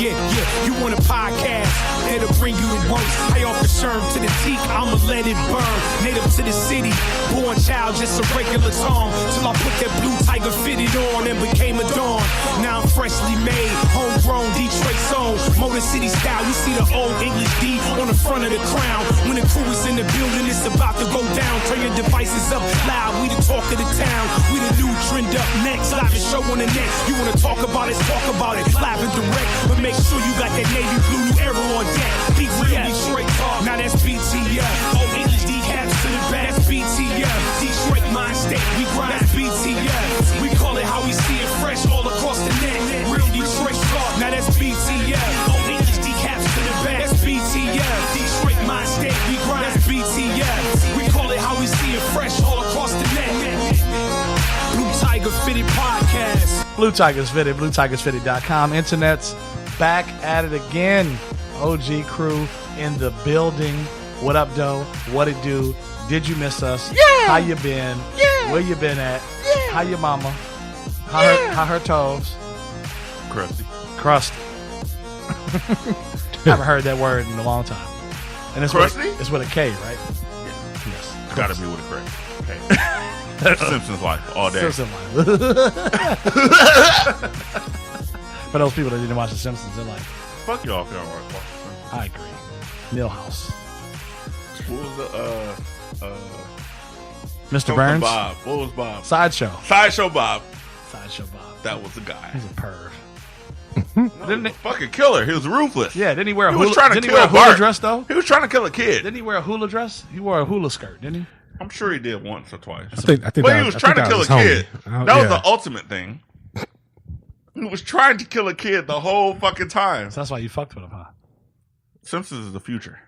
You want a podcast that'll bring you the worst. I offer sherm to the teak, I'ma let it burn. Native to the city, born child, just a regular song. Till I put that blue tiger fitted on and became a dawn. Now I'm freshly made, homegrown, Detroit soul. Motor City style, you see the old English D on the front of the crown. When the crew is in the building, it's about to go down. Turn your devices up loud, we the talk of the town. We the new trend up next, live the show on the next. You wanna talk about it, live and direct. But make sure you got that navy blue new arrow on deck. BTF, Detroit talk, now that's BTF. Old English D caps to the back, that's BTF. Detroit mind state, we grind, that's BTF. We call it how we see it fresh all across the net. Real Detroit talk, now that's BTF. Old English D caps to the back, that's BTF. Detroit mind state, we grind, that's BTF. We call it how we see it fresh all across the net. Blue Tiger Fitted Podcast. Blue Tigers Fitted, BlueTigersFitted.com. Internet's back at it again. OG crew in the building. What up, though? What it do? Did you miss us? Yeah. How you been? Yeah. Where you been at? Yeah. How your mama? How her toes? Crusty. Crusty. Haven't heard that word in a long time. And it's Crusty? It's with a K, right? Yes. Gotta be with a crack. Okay. Simpsons life all day. Simpsons life. For those people that didn't watch The Simpsons, they're like, Fuck y'all if y'all don't watch Simpsons. I agree. Millhouse. What was the Mr. Burns? Bob. What was Bob? Sideshow. Sideshow Bob. Sideshow Bob. That was the guy. He's a perv. No, he was a fucking killer. He was ruthless. Yeah, didn't he wear a He was hula, trying to didn't he kill wear a hula Bart. dress, though? He was trying to kill a kid. Didn't he wear a hula dress? He wore a hula skirt, didn't he? I'm sure he did once or twice. I think But that he was trying to kill a his homie. kid. Oh, That was yeah. the ultimate thing. He was trying to kill a kid the whole fucking time. So that's why you fucked with him, huh? Simpsons is the future.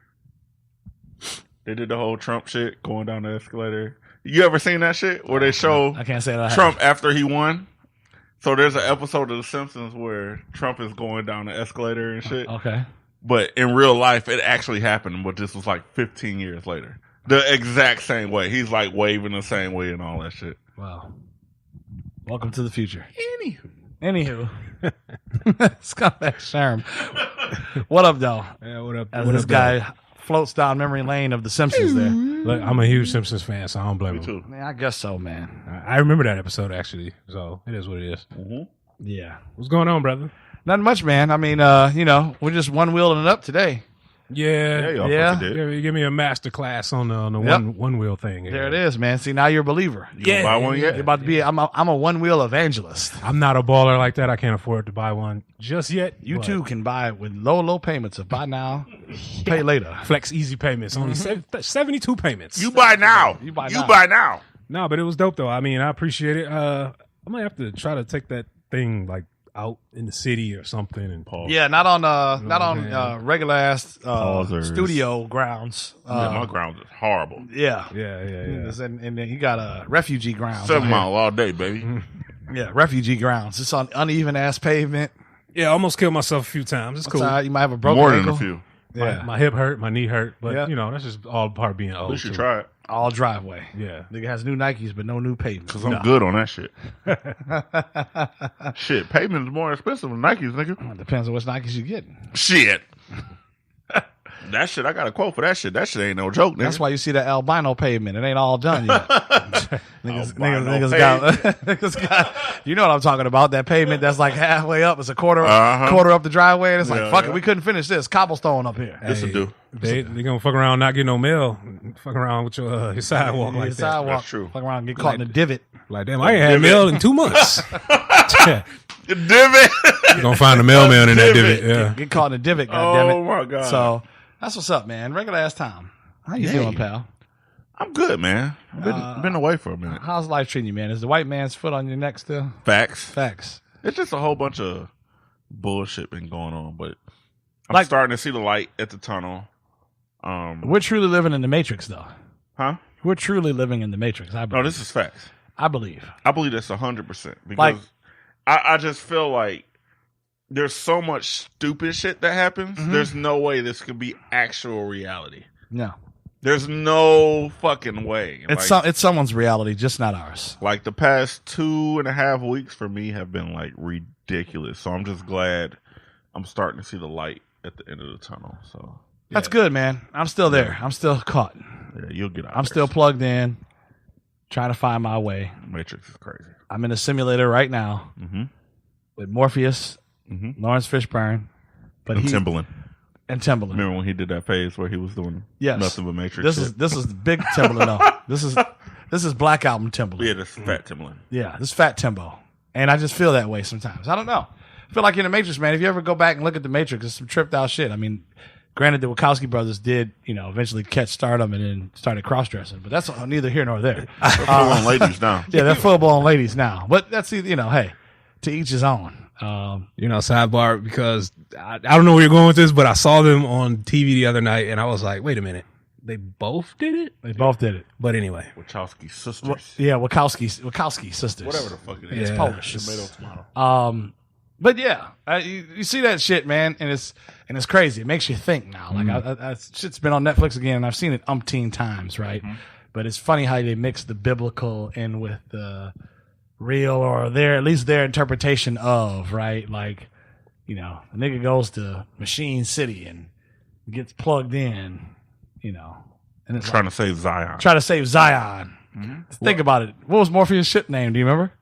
They did the whole Trump shit going down the escalator. You ever seen that shit where they show I can't say that I Trump after he won? So there's an episode of The Simpsons where Trump is going down the escalator and shit. Okay. But in real life, it actually happened, but this was like 15 years later. The exact same way. He's like waving the same way and all that shit. Wow. Welcome to the future. Anywho. Scumbag Sherm. What up, though? Yeah, what up? As What this up, guy dog? floats down memory lane of The Simpsons there. Look, I'm a huge Simpsons fan, so I don't blame Me him. too. Man, I guess so, man. I remember that episode actually, so it is what it is. Mm-hmm. Yeah. What's going on, brother? Nothing much, man. I mean, we're just one wheeling it up today. Yeah, Y'all Yeah. fucking did. Give me a master class on the Yep. one wheel thing. There it is, man. See, now you're a believer. You gonna buy one yet? You're about to be. I'm a one wheel evangelist. I'm not a baller like that. I can't afford to buy one just yet. You but too can buy it with low payments of buy now, pay later. flex easy payments, only 72 payments. You buy now. You buy You now. buy now. No, but it was dope though. I mean, I appreciate it. I might have to try to take that thing like out in the city or something and pause. Yeah, not on man. regular ass Pausers. studio grounds. My ground is horrible. Yeah. Yeah. And then you got refugee grounds. 7 out here. mile all day, baby. Yeah, refugee grounds. It's on uneven ass pavement. Yeah, I almost killed myself a few times. It's cool. Outside, you might have a broken More than ankle. a few. Yeah, My hip hurt, my knee hurt, but Yeah. that's just all part of being old. At least you too. try it. all driveway. Yeah. Nigga has new Nikes, but no new pavement. Because I'm good on that shit. Shit, pavement's more expensive than Nikes, nigga. It depends on which Nikes you get. Shit. That shit, I got a quote for that shit. That shit ain't no joke, nigga. That's why you see the albino pavement. It ain't all done yet. Albino niggas got, you know what I'm talking about. That pavement that's like halfway up. It's a quarter up the driveway. And it's like, fuck it, we couldn't finish this. Cobblestone up here. This will do. They gonna fuck around, not get no mail. Fuck around with your sidewalk like that. Sidewalk. That's true. Fuck around and get caught in a divot. Like damn, I ain't had mail in 2 months. The divot. You gonna find a mailman in that divot? Yeah. Get caught in a divot, goddammit. Oh, my God. So that's what's up, man. Regular ass time. How you feeling, pal? I'm good, man. Been away for a minute. How's life treating you, man? Is the white man's foot on your neck still? Facts. Facts. It's just a whole bunch of bullshit been going on, but I'm Like- starting to see the light at the tunnel. We're truly living in the Matrix, though. Huh? We're truly living in the Matrix. I No, believe. this is facts. I believe. I believe that's 100% because Like- I just feel like there's so much stupid shit that happens. Mm-hmm. There's no way this could be actual reality. No, There's no fucking way. it's like, it's someone's reality, just not ours. like the past 2.5 weeks for me have been like ridiculous. So I'm just glad I'm starting to see the light at the end of the tunnel. So That's good, man. I'm still there. I'm still caught. yeah, you'll get out. I'm still plugged in, trying to find my way. Matrix is crazy. I'm in a simulator right now with Morpheus, Lawrence Fishburne, but And Timbaland. and Timbaland. Remember when he did that phase where he was doing nothing but Matrix? This is big Timbaland though. This is Black Album Timbaland. Yeah, this is Fat Timbaland. Yeah, this Fat Timbo. And I just feel that way sometimes. I don't know. I feel like in the Matrix, man, if you ever go back and look at the Matrix, it's some tripped out shit. I mean, granted, the Wachowski brothers did, eventually catch stardom and then started cross-dressing, but that's neither here nor there. They're full-on ladies now. Yeah, they're full-blown ladies now. But that's, hey, to each his own. Sidebar, because I don't know where you're going with this, but I saw them on TV the other night, and I was like, wait a minute. They both did it? They both did it. But anyway. Wachowski sisters. Yeah, Wachowski sisters. Whatever the fuck it is. It's Polish. Tomato, tomato. But yeah, you see that shit, man, and it's crazy. It makes you think now. Like shit's been on Netflix again, and I've seen it umpteen times, right? But it's funny how they mix the biblical in with the real, or at least their interpretation of, right? Like, the nigga goes to Machine City and gets plugged in, and it's Trying to save Zion. try to save Zion. Think about it. What was Morpheus' ship name? Do you remember?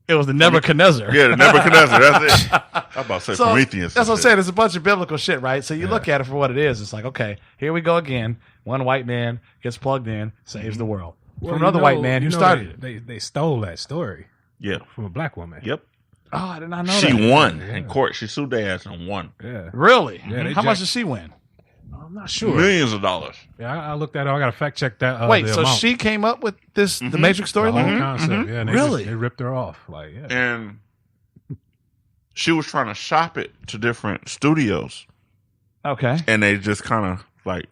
It was the Nebuchadnezzar. Yeah, the Nebuchadnezzar. That's it. I'm about to say Prometheus. That's what I'm saying. It's a bunch of biblical shit, right? So you look at it for what it is. It's like, okay, here we go again. One white man gets plugged in, saves the world. From another white man who started it. They stole that story Yeah. from a black woman. Yep. Oh, I did not know She that. won in court. She sued their ass and won. Yeah. Really? Yeah, How much did she win? I'm not sure. Millions of dollars. Yeah, I looked at it. I got to fact check that. Wait, the so amount. she came up with the Matrix The whole storyline? concept. Yeah, and Really? they ripped her off. Like, yeah. And she was trying to shop it to different studios. Okay. And they just kind of like,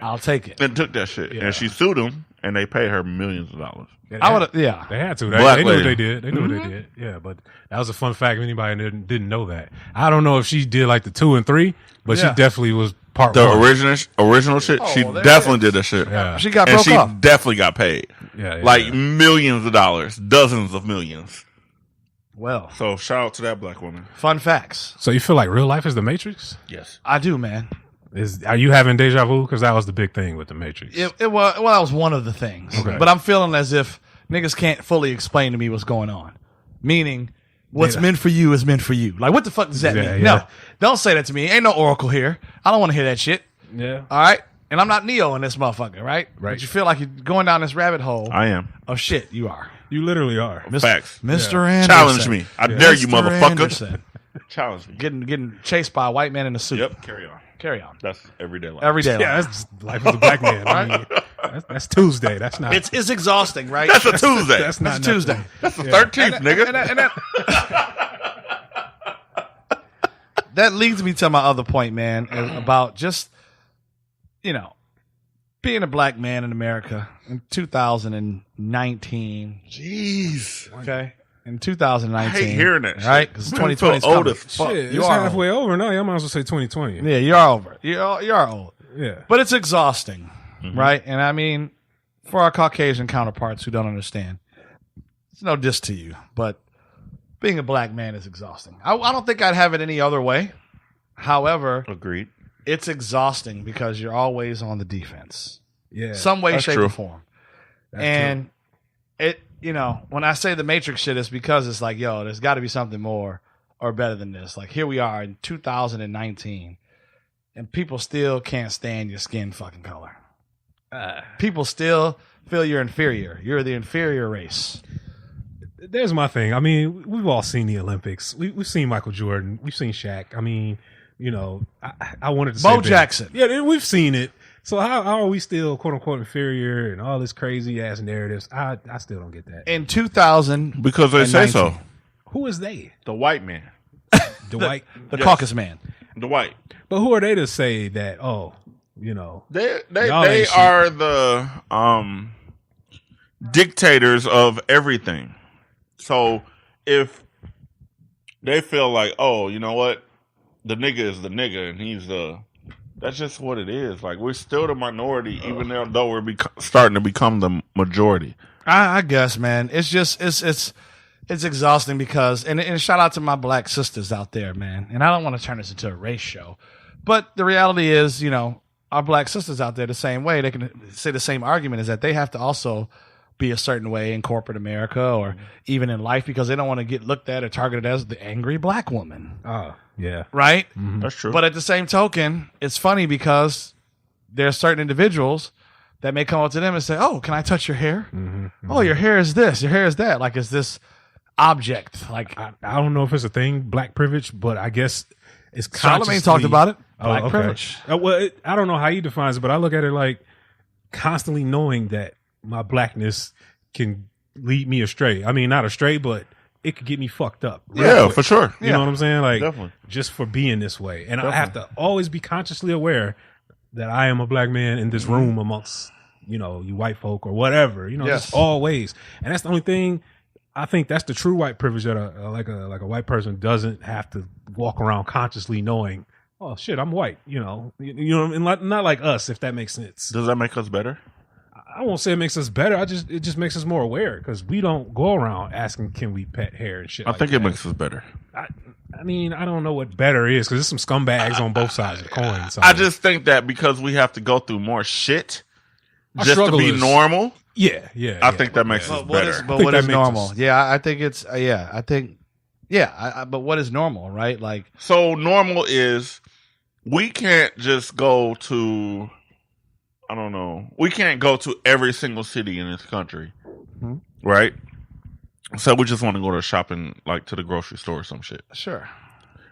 I'll take it. and took that shit. Yeah. And she sued them and they paid her millions of dollars. Yeah, I would have, yeah. They had to. Black They knew what lady. they did. They knew what they did. Yeah, but that was a fun fact. If anybody didn't know that, I don't know if she did like the 2 and 3, but Yeah. she definitely was part The one. original shit, she there definitely it did that shit. Yeah. She got And broke she off. definitely got paid. Yeah, Like millions of dollars, dozens of millions. Well, So shout out to that black woman. fun facts. So you feel like real life is the Matrix? Yes. I do, man. Are you having deja vu? Because that was the big thing with the Matrix. It was, well, that was one of the things. Okay. But I'm feeling as if niggas can't fully explain to me what's going on. Meaning, what's Yeah. meant for you is meant for you. Like, what the fuck does that Yeah, mean? yeah. No, don't say that to me. Ain't no oracle here. I don't want to hear that shit. Yeah. All right? And I'm not Neo in this motherfucker, right? Right. But you feel like you're going down this rabbit hole I am. of shit. You are. You literally are. Facts. Mr. Anderson. Challenge me. I dare you, Mr. motherfucker. Anderson. Challenge me. Getting chased by a white man in a suit. Yep. Carry on. Carry on. That's everyday life. Every day. Yeah, life. that's just life as a black man. I mean, that's Tuesday. That's not. It's exhausting, right? That's a Tuesday. That's not It's Tuesday. That's the 13th, nigga. That leads me to my other point, man, about just, being a black man in America in 2019. Jeez. Okay? In 2019. I hate hearing that shit. Right? Because Man, 2020 is feel old coming. as fuck. Shit, You it's are halfway over now. Y'all might as well say 2020. Yeah, you're over. You're old. Yeah. But it's exhausting, right? And I mean, for our Caucasian counterparts who don't understand, it's no diss to you, but being a black man is exhausting. I don't think I'd have it any other way. However, Agreed. it's exhausting because you're always on the defense. Yeah. Some way, That's shape, true. or form. And it, when I say the Matrix shit, it's because it's like, yo, there's got to be something more or better than this. Like, here we are in 2019, and people still can't stand your skin fucking color. People still feel you're inferior. You're the inferior race. There's my thing. I mean, we've all seen the Olympics. We've seen Michael Jordan. We've seen Shaq. I mean, I wanted to say Bo Ben. Jackson. Yeah, we've seen it. So how are we still quote unquote inferior and all this crazy ass narratives? I still don't get that. In 2000, Because they say so. Who is they? The white man. The white. the Yes. caucus man. The white. But who are they to say that? Oh, They Y'all they ain't shit. are the dictators of everything. So if they feel like, oh, you know what, the nigga is the nigga, and that's just what it is. Like, we're still the minority, even though we're starting to become the majority. I guess, man. It's just it's It's exhausting because, and shout out to my black sisters out there, man. And I don't want to turn this into a race show, but the reality is, our black sisters out there the same way. They can say the same argument is that they have to also be a certain way in corporate America or even in life because they don't want to get looked at or targeted as the angry black woman. Oh, yeah. Right? That's true. But at the same token, it's funny because there are certain individuals that may come up to them and say, "Oh, can I touch your hair? Oh, your hair is this, your hair is that." Like, is this object? Like, I don't know if it's a thing, black privilege, but I guess it's Charlamagne talked about it. Black okay. privilege. Well, I don't know how he defines it, but I look at it like constantly knowing that my blackness can lead me astray. I mean, not astray, but it could get me fucked up. Yeah, quick. for sure. You know what I'm saying? Like, Definitely. just for being this way. And I have to always be consciously aware that I am a black man in this room amongst, you white folk or whatever, just always. And that's the only thing. I think that's the true white privilege that a white person doesn't have to walk around consciously knowing, oh shit, I'm white, and not like us, if that makes sense. Does that make us better? I won't say it makes us better. It just makes us more aware because we don't go around asking, can we pet hair and shit. I think it makes us better. I mean, I don't know what better is because there's some scumbags on both sides of the coin. So. I just think that because we have to go through more shit Our just to struggle be is- normal, I think that makes us better. But think what that is makes normal? us- I think it's but what is normal, right? Like, So normal is we can't just go to, I don't know, we can't go to every single city in this country, right? So we just want to go to shopping, like to the grocery store or some shit. sure.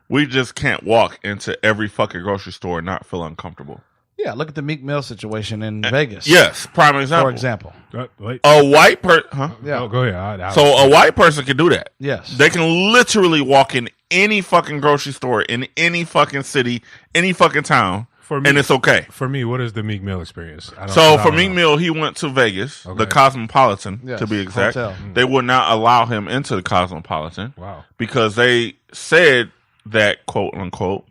We just can't walk into every fucking grocery store and not feel uncomfortable. Yeah, look at the Meek Mill situation in Vegas. Yes, prime example. For example. Wait. A white person, Yeah. Oh, go ahead. So a white person can do that. Yes. They can literally walk in any fucking grocery store in any fucking city, any fucking town, For me- and it's okay. For me, what is the Meek Mill experience? So for Meek Mill, he went to Vegas, the Cosmopolitan, Yes, to be exact. hotel. They would not allow him into the Cosmopolitan Wow. because they said that, quote unquote,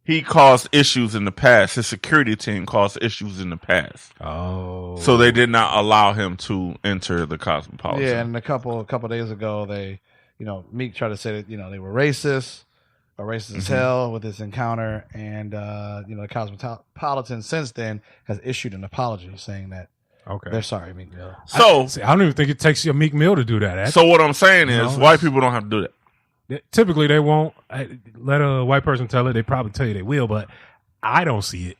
he caused issues in the past. His security team caused issues in the past. Oh. So they did not allow him to enter the Cosmopolitan. Yeah, and a couple days ago, they, Meek tried to say that they were racist or racist as hell with this encounter, and the Cosmopolitan since then has issued an apology saying that Okay. they're sorry, Meek Mill. So, I don't even think it takes a Meek Mill to do that. so what I'm saying is, No, white people don't have to do that. Typically, they won't let a white person tell it. They probably tell you they will, but I don't see it.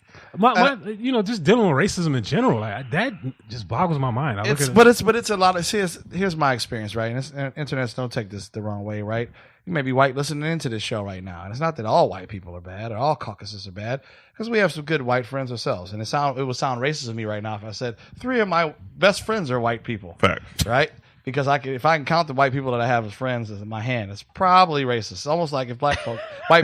Just dealing with racism in general, that just boggles my mind. I look at it. But it's a lot of here's my experience, right? And internets don't take this the wrong way, right? You may be white listening into this show right now, and it's not that all white people are bad or all Caucasus are bad, because we have some good white friends ourselves. And it would sound racist of me right now if I said 3 of my best friends are white people, Fact. right? Because if I can count the white people that I have as friends in my hand, it's probably racist. It's almost like if white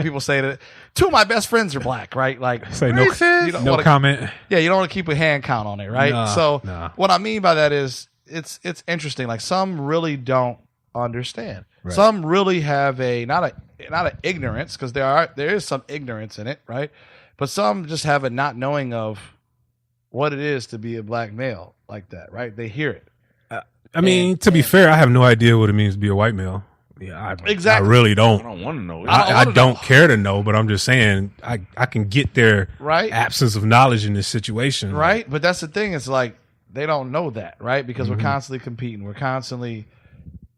people say that 2 of my best friends are black, right? Like, Say no, you don't no wanna- comment. Yeah, you don't want to keep a hand count on it, right? Nah. What I mean by that is it's interesting. Like, some really don't understand. Right. Some really have not a ignorance, because there is some ignorance in it, right? But some just have a not knowing of what it is to be a black male like that, right? They hear it. I mean, to be fair, I have no idea what it means to be a white male. Yeah, Exactly. I really don't. I don't want to know. I wanna don't know. care to know, but I'm just saying I can get their Right. absence of knowledge in this situation. Right? But that's the thing. It's like they don't know that, right? Because we're constantly competing. We're constantly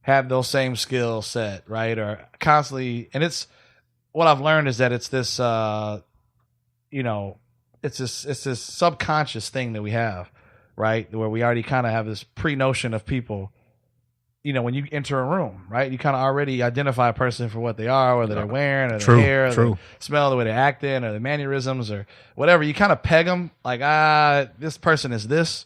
have those same skill set, right? Or constantly, and it's what I've learned is that it's this, it's this subconscious thing that we have, right? Where we already kind of have this pre-notion of people. When you enter a room, right? You kind of already identify a person for what they are, whether they're wearing, or their hair, or their smell, the way they acting, or their mannerisms, or whatever. You kind of peg them like, this person is this,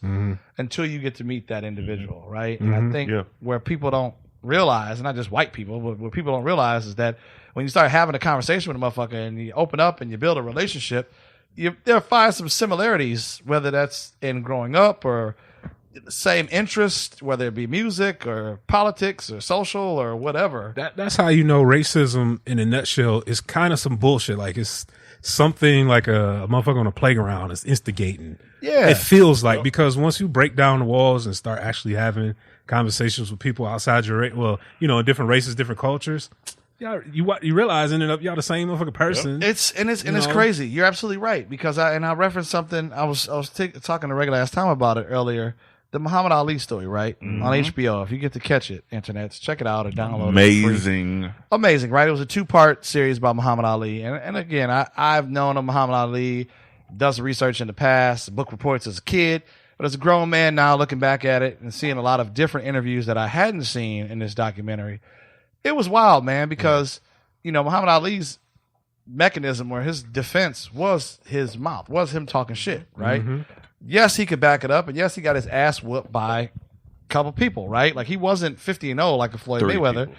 until you get to meet that individual, right? And I think where people don't realize, and not just white people, but what people don't realize is that when you start having a conversation with a motherfucker and you open up and you build a relationship, they'll find some similarities, whether that's in growing up or the same interest, whether it be music or politics or social or whatever. That's how you know racism in a nutshell is kind of some bullshit. Like, it's something like a motherfucker on a playground is instigating. Yeah. It feels like, because once you break down the walls and start actually having conversations with people outside your in different races, different cultures. Y'all, you realize ended up y'all the same motherfucking person. It's crazy. You're absolutely right because I referenced something. I was talking to Regular last time about it earlier. The Muhammad Ali story, right? On HBO. If you get to catch it, internets, check it out or download it. Amazing, right? It was a 2-part series about Muhammad Ali. And again, I've known of Muhammad Ali, done some research in the past, book reports as a kid, but as a grown man now looking back at it and seeing a lot of different interviews that I hadn't seen in this documentary, it was wild, man, because, Muhammad Ali's mechanism or his defense was his mouth, was him talking shit, right? Mm-hmm. Yes, he could back it up, and yes, he got his ass whooped by a couple people, right? Like he wasn't 50-0 like a Floyd Mayweather,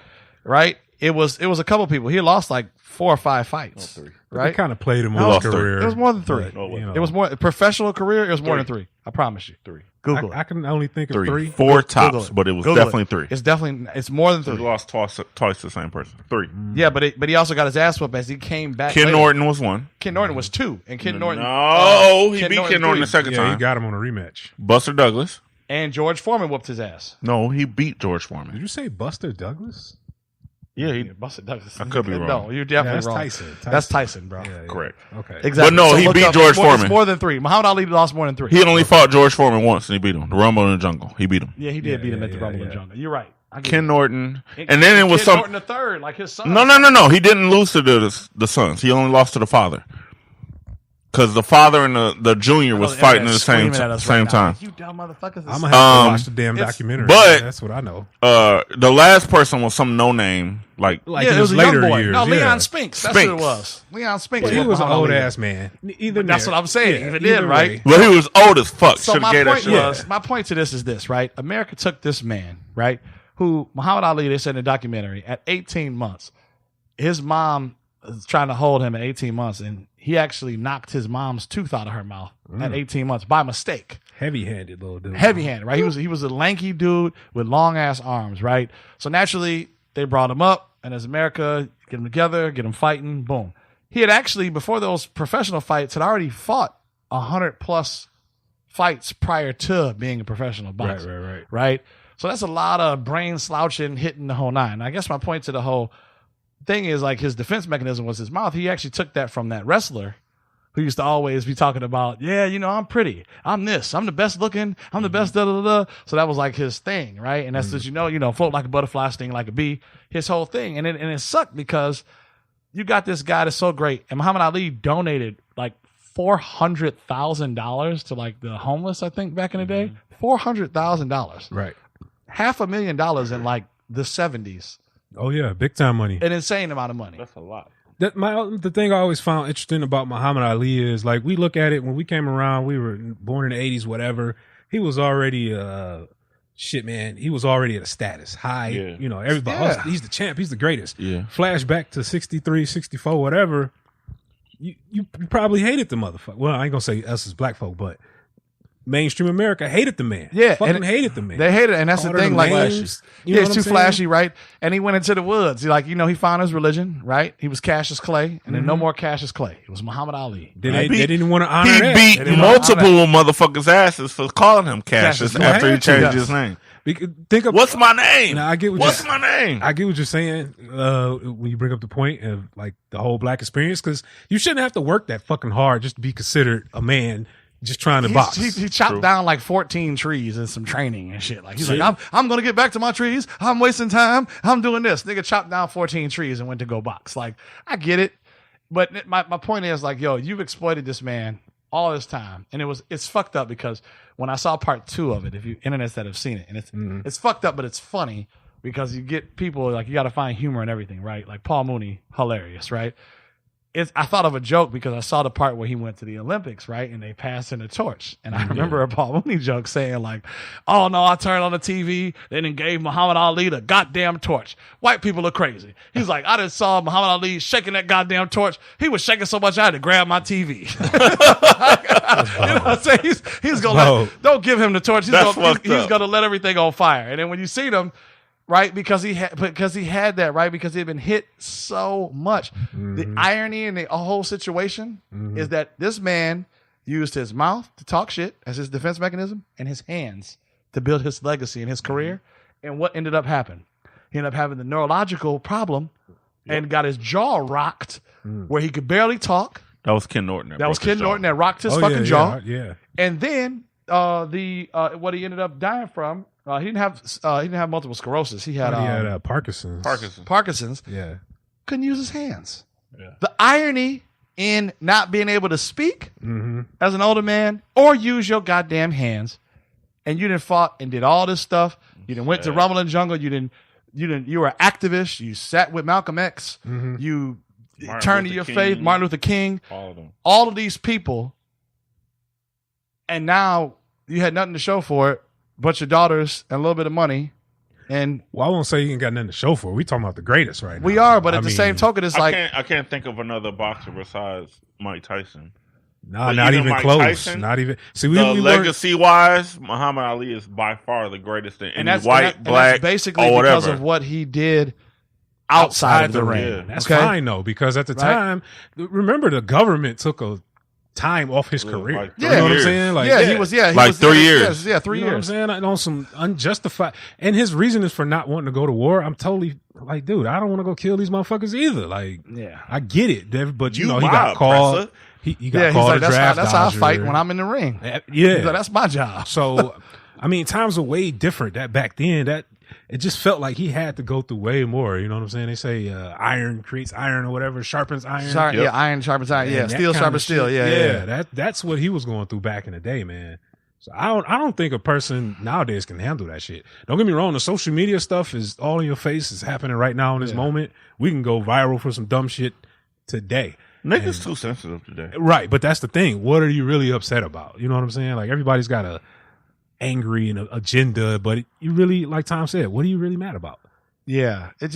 right? It was a couple people. He lost like 4 or 5 fights, right? They kind of played him on his career. It was more than 3. It was more professional career. It was more than 3. I promise you. 3. Google it. I can only think of 3. 4 tops, but it was definitely 3. It's more than 3. He lost twice the same person. 3. Yeah, but he also got his ass whooped as he came back. Ken Norton was 1. Ken Norton was 2, and Ken Norton. No, he beat Ken Norton the second time. He got him on a rematch. Buster Douglas. And George Foreman whooped his ass. No, he beat George Foreman. Did you say Buster Douglas? Yeah, he busted Douglas. I could be wrong. No, you're definitely wrong. Tyson. That's Tyson, bro. Yeah. Correct. Okay. Exactly. But no, he beat George Foreman. It's more than 3. Muhammad Ali lost more than 3. He only fought George Foreman once, and he beat him. The Rumble in the Jungle. He beat him. Yeah, he did beat him at the Rumble in the Jungle. You're right. Ken Norton. And then it was Ken Norton the third, like his son. No. He didn't lose to the sons. He only lost to the father. Because the father and the junior was fighting at the same time. You dumb motherfuckers. I'm going to have to watch the damn documentary. But that's what I know. The last person was some no-name. Like it was a young boy. Years. No, Leon Spinks. That's what it was. Leon Spinks. He was an old-ass man. That's what I'm saying. Even then, right? Well, he was old as fuck. So my point to this is this, right? America took this man, right, who, Muhammad Ali, they said in the documentary, at 18 months, his mom was trying to hold him at 18 months, and he actually knocked his mom's tooth out of her mouth at 18 months by mistake. Heavy-handed little dude. Heavy-handed, right? He was a lanky dude with long-ass arms, right? So naturally, they brought him up, and as America, get him together, get him fighting, boom. He had actually, before those professional fights, had already fought 100-plus fights prior to being a professional boxer. Right? So that's a lot of brain slouching, hitting the whole 9. I guess my point to the whole thing is, like, his defense mechanism was his mouth. He actually took that from that wrestler who used to always be talking about, I'm pretty, I'm this, I'm the best looking, I'm the best da-da-da-da. So that was like his thing, right? And that's as float like a butterfly, sting like a bee, his whole thing. And it sucked because you got this guy that's so great. And Muhammad Ali donated like $400,000 to like the homeless, I think, back in the day. $400,000. Right. $500,000 in like the 70s. Oh, yeah. Big time money. An insane amount of money. That's a lot. The thing I always found interesting about Muhammad Ali is, like, we look at it when we came around, we were born in the 80s, whatever. He was already, man, he was already at a status high. Yeah. Everybody, he's the champ, he's the greatest. Yeah. Flashback to 63, 64, whatever. You probably hated the motherfucker. Well, I ain't gonna say us as black folk, but mainstream America hated the man. Yeah. Fucking hated the man. They hated it. And that's the thing. Like, he's too flashy, right? And he went into the woods. He found his religion, right? He was Cassius Clay, and then no more Cassius Clay. It was Muhammad Ali. They didn't want to honor that. He beat multiple motherfuckers' asses for calling him Cassius after he changed his name. Think of what's my name? Now, I get what's my name? I get what you're saying when you bring up the point of like the whole black experience, because you shouldn't have to work that fucking hard just to be considered a man. Just trying to box. He chopped down like 14 trees and some training and shit. Like, he's like, I'm going to get back to my trees. I'm wasting time. I'm doing this. Nigga chopped down 14 trees and went to go box. Like, I get it. But my point is, like, you've exploited this man all this time. And it's fucked up because when I saw part 2 of it, if you internets that have seen it, and it's fucked up, but it's funny because you get people, like, you got to find humor in everything, right? Like Paul Mooney, hilarious, right? I thought of a joke because I saw the part where he went to the Olympics, right? And they passed in a torch. And I remember a Paul Mooney joke saying, like, oh, no, I turned on the TV, then gave Muhammad Ali the goddamn torch. White people are crazy. He's like, I just saw Muhammad Ali shaking that goddamn torch. He was shaking so much I had to grab my TV. You know what I'm saying? He's going to don't give him the torch. He's going to let everything on fire. And then when you see them, right, because he had that, right, because he had been hit so much. The irony in the whole situation is that this man used his mouth to talk shit as his defense mechanism and his hands to build his legacy and his career. And what ended up happening? He ended up having the neurological problem and got his jaw rocked where he could barely talk. That was Ken Norton. That was Ken Norton that rocked his fucking jaw. Yeah. And then what he ended up dying from, he didn't have multiple sclerosis. He had Parkinson's. Parkinson's. Yeah. Couldn't use his hands. Yeah. The irony in not being able to speak as an older man or use your goddamn hands, and you done fought and did all this stuff. You done went to Rumble in the Jungle. You were an activist. You sat with Malcolm X. You turned to your faith, Martin Luther King. All of them. All of these people, and now you had nothing to show for it, but your daughters and a little bit of money. And I won't say you ain't got nothing to show for it. We talking about the greatest right now. We are, but at the same token, it's like I can't think of another boxer besides Mike Tyson. Nah, not even Mike close. Tyson, not even. See, legacy wise, Muhammad Ali is by far the greatest in any white, black, that's basically or whatever. because of what he did outside of the ring. Yeah, that's fine though, because at the time, remember the government took a time off his career. Like you know what I'm saying? Like, he was 3 years. Yeah, 3 you know years. what I'm saying? On some unjustified, and his reason is for not wanting to go to war. I'm totally like, dude, I don't want to go kill these motherfuckers either. Like, I get it, but you know, he got called. He got called like, a draft that's how I dodger. fight when I'm in the ring. Yeah, He's like, that's my job. So, I mean, times are way different. That back then, that it just felt like he had to go through way more. You know what I'm saying? They say iron creates iron or whatever, sharpens iron. Yeah, iron sharpens iron. Yeah, steel sharpens steel. Yeah. That's what he was going through back in the day, man. So I don't think a person nowadays can handle that shit. Don't get me wrong. The social media stuff is all in your face. It's happening right now in this moment. We can go viral for some dumb shit today. Niggas too sensitive today. Right, but that's the thing. What are you really upset about? You know what I'm saying? Like, everybody's got a angry and agenda, but you really, like Tom said, what are you really mad about? Yeah, it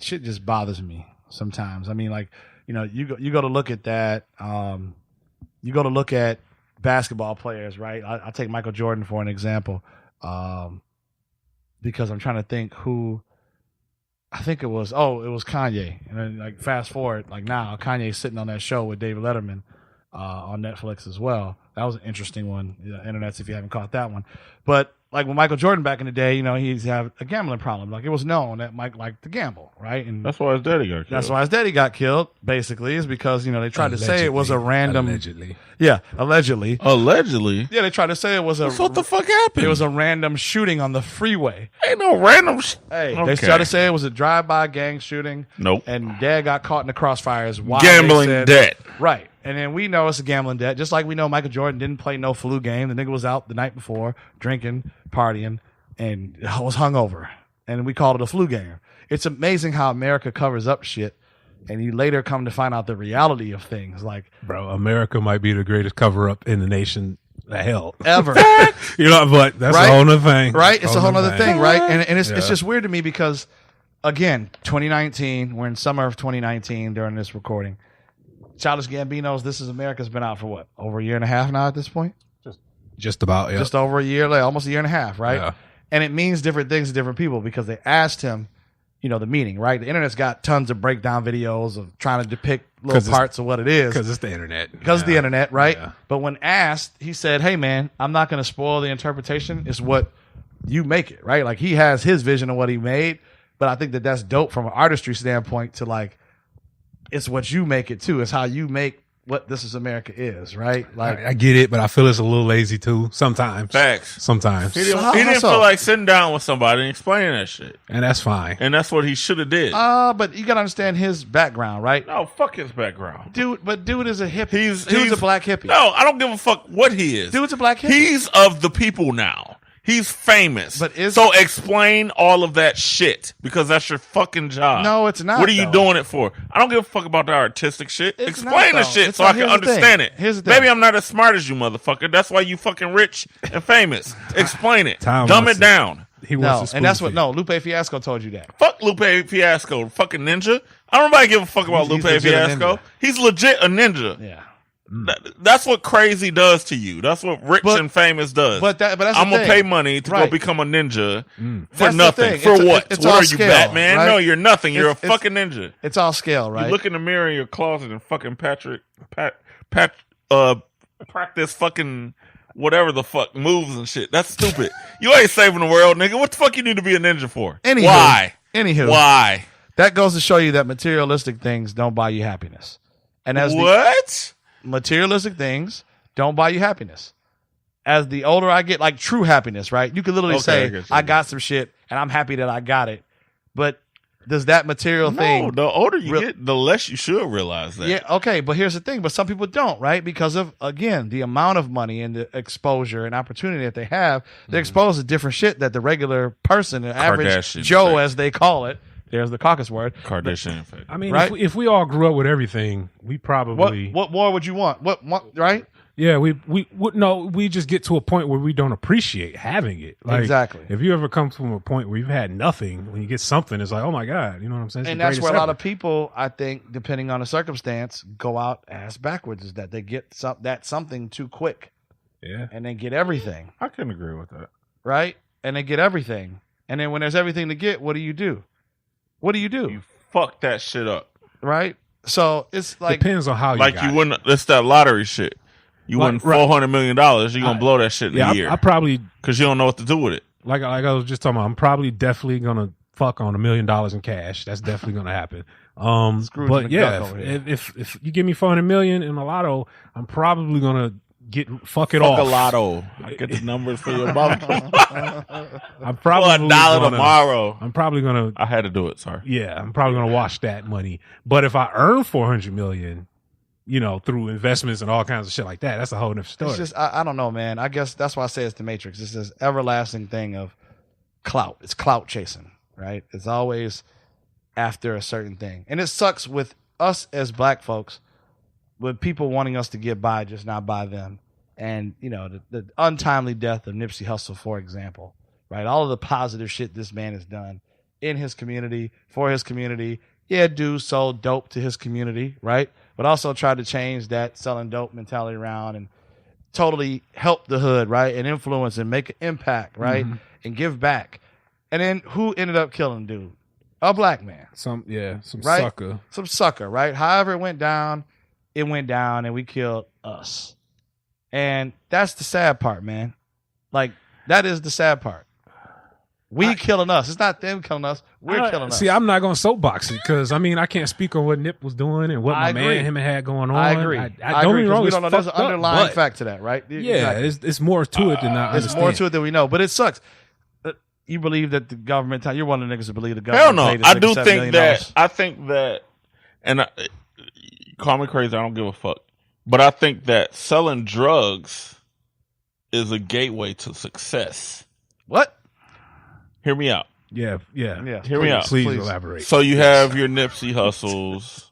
shit just bothers me sometimes. I mean, like, you know, you go to look at that. You go to look at basketball players, right? I take Michael Jordan for an example, because I'm trying to think who. I think it was Kanye. And then, like, fast forward, like, now Kanye's sitting on that show with David Letterman on Netflix as well. That was an interesting one. Internets, if you haven't caught that one. But like with Michael Jordan back in the day, you know, he's had a gambling problem. Like, it was known that Mike liked to gamble, right? And that's why his daddy got killed. That's why his daddy got killed, basically, is because, you know, they tried to say it was a random. Allegedly. Yeah, allegedly. Allegedly? Yeah, they tried to say it was a. What the fuck happened? It was a random shooting on the freeway. Ain't no random. They tried to say it was a drive-by gang shooting. Nope. And dad got caught in the crossfires. While gambling debt. Right. And then we know it's a gambling debt, just like we know Michael Jordan didn't play no flu game. The nigga was out the night before, drinking, partying, and was hungover. And we called it a flu game. It's amazing how America covers up shit, and you later come to find out the reality of things. Like, bro, America might be the greatest cover-up in the nation. The hell ever. You know, but that's a whole other thing. Right? It's a whole other thing, right? And it's just weird to me because, again, 2019, we're in summer of 2019 during this recording. Childish Gambino's This Is America's been out for what? Over a year and a half now at this point? Just about, yeah. Just over a year, like almost a year and a half, right? Yeah. And it means different things to different people because they asked him, you know, the meaning, right? The internet's got tons of breakdown videos of trying to depict little parts of what it is. Because it's the internet. Because it's the internet, right? Yeah. But when asked, he said, hey, man, I'm not going to spoil the interpretation. It's what you make it, right? Like, he has his vision of what he made, but I think that that's dope from an artistry standpoint to, like, it's what you make it too. It's how you make what This Is America is, right? Like, I get it, but I feel it's a little lazy too. Sometimes. Facts. Sometimes. He didn't feel like sitting down with somebody and explaining that shit. And that's fine. And that's what he should have did. But you gotta understand his background, right? No, fuck his background. Dude is a hippie. He's a black hippie. No, I don't give a fuck what he is. Dude's a black hippie. He's of the people now. He's famous. But so explain all of that shit because that's your fucking job. No, it's not. What are you doing it for? I don't give a fuck about the artistic shit. Explain the shit so I can understand it. Here's the thing. Maybe I'm not as smart as you, motherfucker. That's why you fucking rich and famous. Explain it. Dumb it down. Lupe Fiasco told you that. Fuck Lupe Fiasco, fucking ninja. I don't nobody give a fuck about Lupe Fiasco. He's legit a ninja. Yeah. That's what crazy does to you. That's what rich and famous does. But that's I'm gonna pay money to go become a ninja for nothing. For what? What are you, Batman? Right? No, you're nothing. You're a fucking ninja. It's all scale, right? You look in the mirror in your closet and fucking practice fucking whatever the fuck moves and shit. That's stupid. You ain't saving the world, nigga. What the fuck you need to be a ninja for? Anywho, Why? Why? That goes to show you that materialistic things don't buy you happiness. And as what? Materialistic things don't buy you happiness. As the older I get, like true happiness, right? You can literally say, I got some shit and I'm happy that I got it. But does that material thing... the older you get, the less you should realize that. Yeah, okay, but here's the thing. But some people don't, right? Because of, again, the amount of money and the exposure and opportunity that they have, they're exposed to different shit that the regular person, the average Joe, as they call it, there's the caucus word. Kardashian effect. I mean, right? if we all grew up with everything, we probably... What more would you want? What right? Yeah, we just get to a point where we don't appreciate having it. Like, exactly. If you ever come from a point where you've had nothing, when you get something, it's like, oh my God, you know what I'm saying? And that's where a lot of people, I think, depending on the circumstance, go out ass backwards, is that they get something too quick. Yeah. And they get everything. I can agree with that. Right? And they get everything. And then when there's everything to get, what do you do? What do you do? You fuck that shit up. Right? So it's like... Depends on how you got you wouldn't... It's that lottery shit. You win $400 million, you're going to blow that shit in a year. I probably... Because you don't know what to do with it. Like I was just talking about, I'm probably definitely going to fuck on $1 million in cash. That's definitely going to happen. But yeah, if you give me $400 million in a lotto, I'm probably going to fuck it off. Fuck a lotto. I get the numbers for your mother. I'm probably $1 tomorrow. I'm probably going to... I had to do it, sorry. Yeah, I'm probably going to wash that money. But if I earn $400 million... through investments and all kinds of shit like that. That's a whole different story. It's just, I don't know, man. I guess that's why I say it's the Matrix. It's this everlasting thing of clout. It's clout chasing, right? It's always after a certain thing. And it sucks with us as black folks, with people wanting us to get by, just not by them. And, the untimely death of Nipsey Hussle, for example, right? All of the positive shit this man has done in his community, for his community. Yeah, dude sold dope to his community, right? But also tried to change that selling dope mentality around and totally help the hood, right? And influence and make an impact, right? Mm-hmm. And give back. And then who ended up killing dude? A black man. Some right? sucker. Some sucker, right? However it went down, and we killed us. And that's the sad part, man. Like, that is the sad part. We killing us. It's not them killing us. We're killing us. See, I'm not going to soapbox it because, I can't speak on what Nip was doing and what him had going on. I agree. Don't get me wrong. We don't know. There's an underlying fact to that, right? Yeah, exactly. It's more to it than I understand. It's more to it than we know, but it sucks. You believe that the government... You're one of the niggas who believe the government... Hell no. I do think that... I think that... And call me crazy. I don't give a fuck. But I think that selling drugs is a gateway to success. What? Hear me out. Yeah. Hear me out. Please elaborate. So you have your Nipsey Hussles,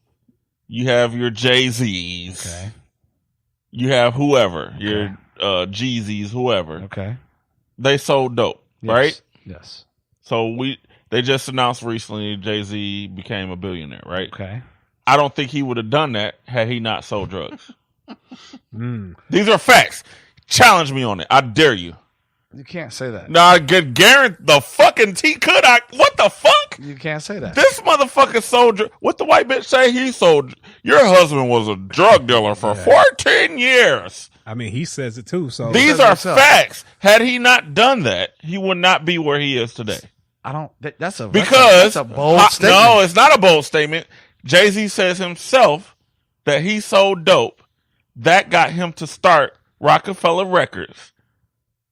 you have your Jay-Z's, okay. You have whoever, your Jeezys, whoever. Okay. They sold dope, right? Yes. So they just announced recently Jay-Z became a billionaire, right? Okay. I don't think he would have done that had he not sold drugs. These are facts. Challenge me on it. I dare you. You can't say that. No, I get guarantee the fucking could I? What the fuck? You can't say that. This motherfucker sold. What the white bitch say? He sold. Your husband was a drug dealer for 14 years. He says it too. So these are facts. Had he not done that, he would not be where he is today. I don't. That's a bold statement. No, it's not a bold statement. Jay-Z says himself that he sold dope. That got him to start Rockefeller Records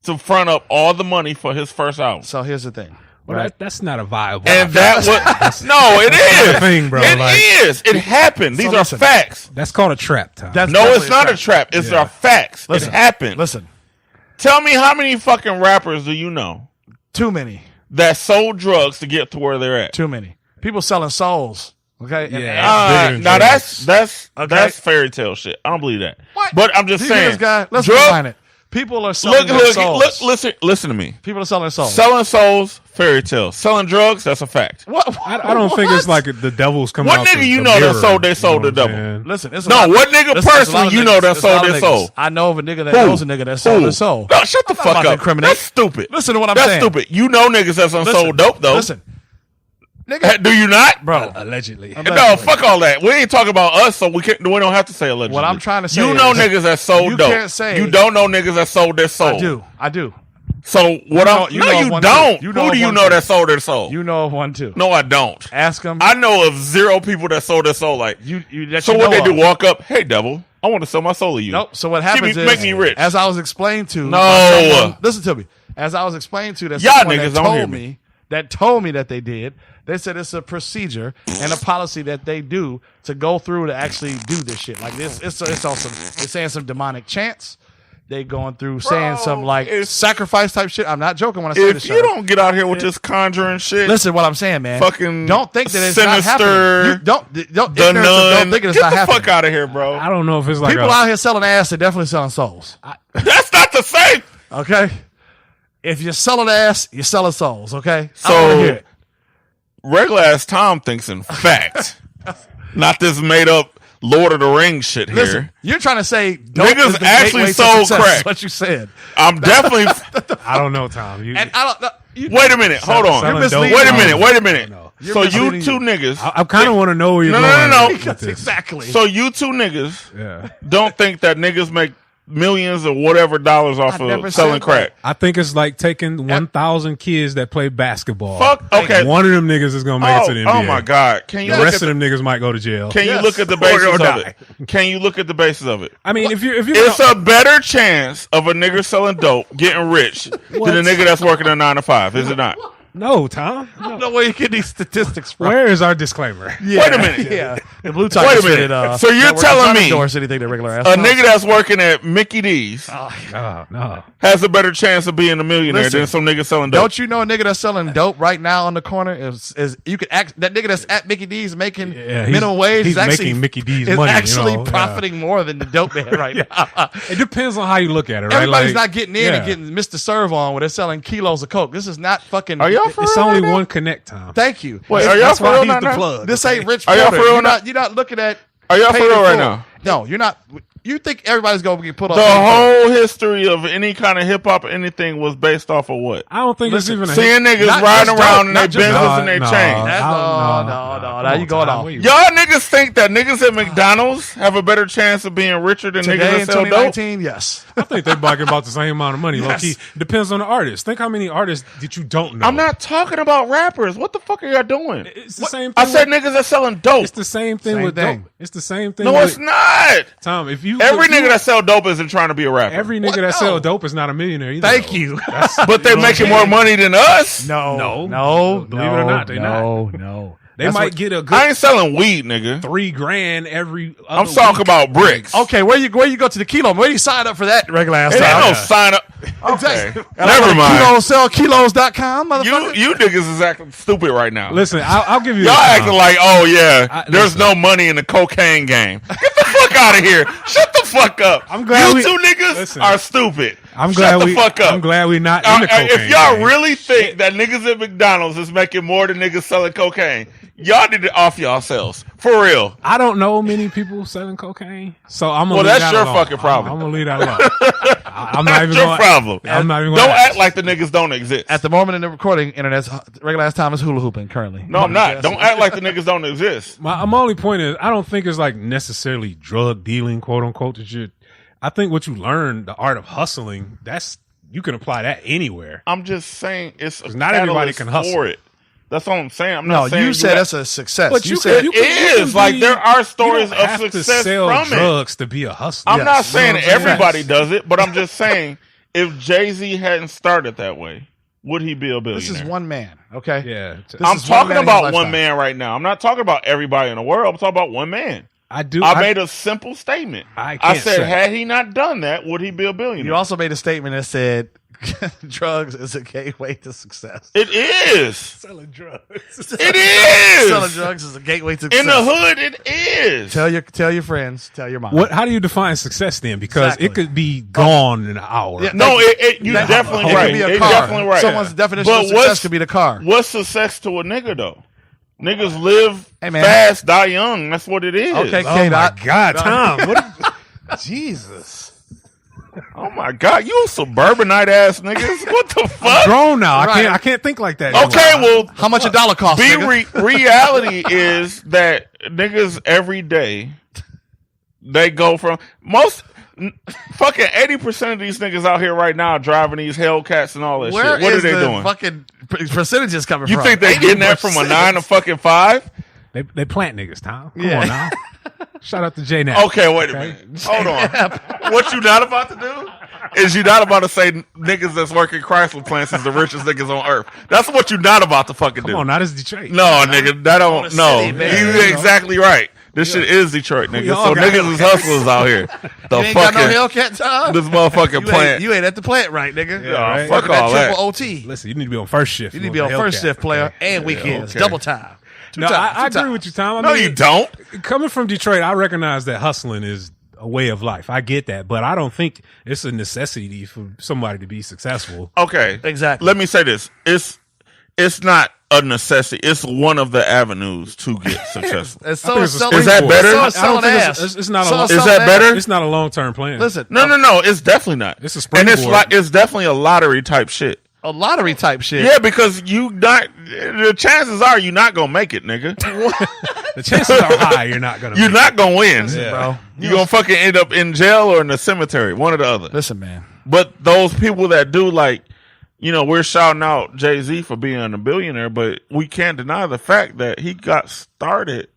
to front up all the money for his first album. So here's the thing. Well, right? That's not a viable. And that was no, it is. Thing, bro. It is. It happened. These are facts. That's called a trap, Tom. No, it's not a trap. It's our facts. It happened. Listen. Tell me how many fucking rappers do you know? Too many. That sold drugs to get to where they're at. Too many. People selling souls. Okay. Now that's fairy tale shit. I don't believe that. What? But I'm just saying. This guy, let's define it. People are selling their souls. Listen to me. People are selling souls. Selling souls, fairy tale. Selling drugs, that's a fact. What? I don't think it's like the devil's coming out. What nigga you know that sold their soul to the devil? Listen, what nigga personally you know that sold their soul? I know of a nigga that knows a nigga that sold their soul. No, shut the fuck up. That's stupid. Listen to what I'm saying. That's stupid. You know niggas that's sold dope though. Listen. Nigga, Do you not, bro. Allegedly. No, fuck all that. We ain't talking about us, so we don't have to say allegedly. What I'm trying to say you know is, niggas that sold you dope. can't say- you don't know niggas that sold their soul. I do. So what know- I'm you no, know of you one don't. too. You know Who of do you one know too. that sold their soul? You know of one too. No, I don't. Ask them. I know of 0 people that sold their soul. Like so, what they do? Walk up, hey devil, I want to sell my soul to you. Nope. So what happens is, make me rich. as I was explained to, No. by someone- listen to me. As I was explained to, that Y'all someone niggas that don't hear told me. told me that they did. They said it's a procedure and a policy that they do to go through to actually do this shit. Like this, it's on some. They're saying some demonic chants. They going through saying some like sacrifice type shit. I'm not joking when I say this. If you don't get out here with this conjuring shit, listen, what I'm saying, man. Fucking don't think that it's sinister, not happening. You don't the ignorance of nun. don't think it's Get not the happening. fuck out of here, bro. I don't know if it's like People out here selling ass, they're definitely selling souls. That's not the same. Okay, if you're selling ass, you're selling souls. Okay, So- I wanna hear it. Regular ass Tom thinks in fact, not this made up Lord of the Rings shit here. Listen, you're trying to say dope Niggas is the actually gateway to sold success, crack. is what you said. I'm definitely. I don't know, Tom. And I don't know. Wait a minute. Hold on. selling misleading. dope. Wait a minute. Wait a minute. No. You're So you misleading two niggas. I kind of want to know where you're No, going. no. with Because this. exactly. So you two niggas Yeah. don't think that niggas make millions or whatever dollars off never of selling said crack. I think it's like taking 1,000 kids that play basketball. Fuck. Okay. One of them niggas is gonna make it to the NBA. Oh my god. Can you The look rest at of them niggas might go to jail. Can you Yes. look at the Or basis they'll of die. it? Can you look at the basis of it? I mean, if you're It's a better chance of a nigga selling dope getting rich than a nigga that's working a 9 to 5, is it not? no, Tom. I don't know where you get these statistics from. Where is our disclaimer? Yeah. Wait a minute. Yeah. The blue Wait tigers a minute. fitted, So you're network telling does not me endorse anything that regular ass. A nigga that's working at Mickey D's Oh, no. has a better chance of being a millionaire Listen, than some nigga selling dope. Don't you know a nigga that's selling dope right now on the corner is you could act that nigga that's at Mickey D's making Yeah, minimum wage he's is actually making Mickey D's is money, you actually know, yeah. profiting more than the dope man right now. It depends on how you look at it, right? Everybody's Like, not getting in and getting Mr. Serve on where they're selling kilos of coke. This is not fucking. Are y'all for It's real only right now? one connect, Tom. Thank you. Wait, are y'all That's for why real he's right the now? plug. This ain't Rich Are y'all Porter. for real You're now? not, you're not looking at. Are y'all for paid in real right full. now? No, you're not. You think everybody's going to get put on The whole history of any kind of hip hop or anything was based off of what? I don't think Listen, it's even a Seeing niggas Not riding just around dope, in not their just Benzes dope. and their No, chains. That's I don't- no. Come Now on, you going Tom, off. what you- Y'all niggas think that niggas at McDonald's have a better chance of being richer than Today niggas in that sell dope? 2019, yes. I think they're barking about the same amount of money. Low Yes. key, it depends on the artist. Think how many artists that you don't know. I'm not talking about rappers. What the fuck are y'all doing? It's the What- same I thing said with- niggas that selling dope. It's the same thing Same with thing. dope. It's the same thing. No, with, it's not. Tom, if you Every if you- nigga that sell dope isn't trying to be a rapper. every nigga What? that No. sell dope is not a millionaire either. Thank though. you. but they're making more money than us. No. Believe it or not, they no. They That's might what- get a good I ain't selling weed, nigga. $3,000 every. I'm other talking week. about bricks. Okay, where you go to the kilo? Where you sign up for that regular ass It ain't no time? sign up. Okay. Exactly. Never mind. Sellkilos.com, motherfucker. You niggas is acting stupid right now. Listen, I'll give you. Y'all this, Tom. acting like, oh yeah, there's listen. no money in the cocaine game. Get the fuck out of here. Shut the fuck up. I'm glad you we- two niggas listen. are stupid. I'm Shut glad the we. fuck up. I'm glad we're not in the cocaine. If y'all game. really think that niggas at McDonald's is making more than niggas selling cocaine, y'all need to off yourselves. For real. I don't know many people selling cocaine, so I'm gonna. Well, leave that's that your alone. fucking problem. I'm gonna leave that alone. I'm not That's even your gonna, problem. I'm not even. Don't Gonna act like the niggas don't exist. At the moment in the recording, internet's regular ass time is hula hooping currently. No, I'm not. Don't act like the niggas don't exist. My only point is, I don't think it's like necessarily drug dealing, quote unquote. That you, I think what you learn, the art of hustling, that's you can apply that anywhere. I'm just saying it's a not everybody catalyst can hustle. for it. That's all I'm saying. I'm No, not saying you said got- that's a success. But you you said can is. Like, there are stories you don't of have success to sell from it. drugs to be a hustler. I'm Yes. not You saying know what I'm saying? everybody does it, but I'm just saying if Jay-Z hadn't started that way, would he be a billionaire? this is one man, okay? Yeah, This I'm is one talking man in his about lifestyle. one man right now. I'm not talking about everybody in the world. I'm talking about one man. I do. I made a simple statement. I I can't said, say. had he not done that, would he be a billionaire? You also made a statement that said drugs is a gateway to success. It is. Selling drugs. It is. Selling drugs is a gateway to success. In the hood, it is. Tell your friends, tell your mom. What? How do you define success then? Because Exactly. it could be gone in an hour. Yeah. No, you're That- definitely it right. could be a You're car. definitely right. Someone's definition But of success what's- could be the car. What's success to a nigga though? Niggas live Hey, man. fast, die young. That's what it is. Okay, Oh K. my Dot. God, Tom! What? Jesus! Oh my God, you suburbanite ass niggas. What the fuck? I'm grown now. Right. I can't think like that. Okay, well, How much a dollar costs? reality is that niggas every day they go from fucking 80% of these niggas out here right now driving these Hellcats and all that Where shit. What is are they the doing? fucking percentages coming You from? think they getting that from a 9 to fucking 5? They plant niggas, Tom. Come Yeah. on now. Shout out to J Nat. Okay, wait a minute. Hold on. What you not about to do is you not about to say niggas that's working Chrysler plants is the richest niggas on earth. That's what you not about to fucking do. Come on, now this is Detroit. No, nigga, that don't. No, city, man. you're exactly right. This shit is Detroit, nigga. all So got niggas is hustlers out here. The You ain't got fucking no Hellcat time. this motherfucking plant. You ain't at the plant right, nigga. Oh, right. fuck all Triple that. OT. Listen, you need to be on first shift. You need to be on first shift, player, and weekends, okay. double time. No, I agree with you, Tom. I No, mean, you don't. Coming from Detroit, I recognize that hustling is a way of life. I get that, but I don't think it's a necessity for somebody to be successful. Okay, Exactly. Let me say this: it's not a necessity. It's one of the avenues to get successful. And I so think is it's a selling. Is that better? So I is don't selling think ass. it's not a So long- is Is selling that better? ass. It's not a long term plan. Listen, No, it's definitely not. It's a and it's springboard. like it's definitely a lottery type shit. a lottery type shit. Yeah, because the chances are you're not gonna make it, nigga. the chances are high you're not gonna. You're make not gonna win, bro. You're gonna fucking end up in jail or in the cemetery, one or the other. Listen, man. But those people that do, like, we're shouting out Jay-Z for being a billionaire, but we can't deny the fact that he got started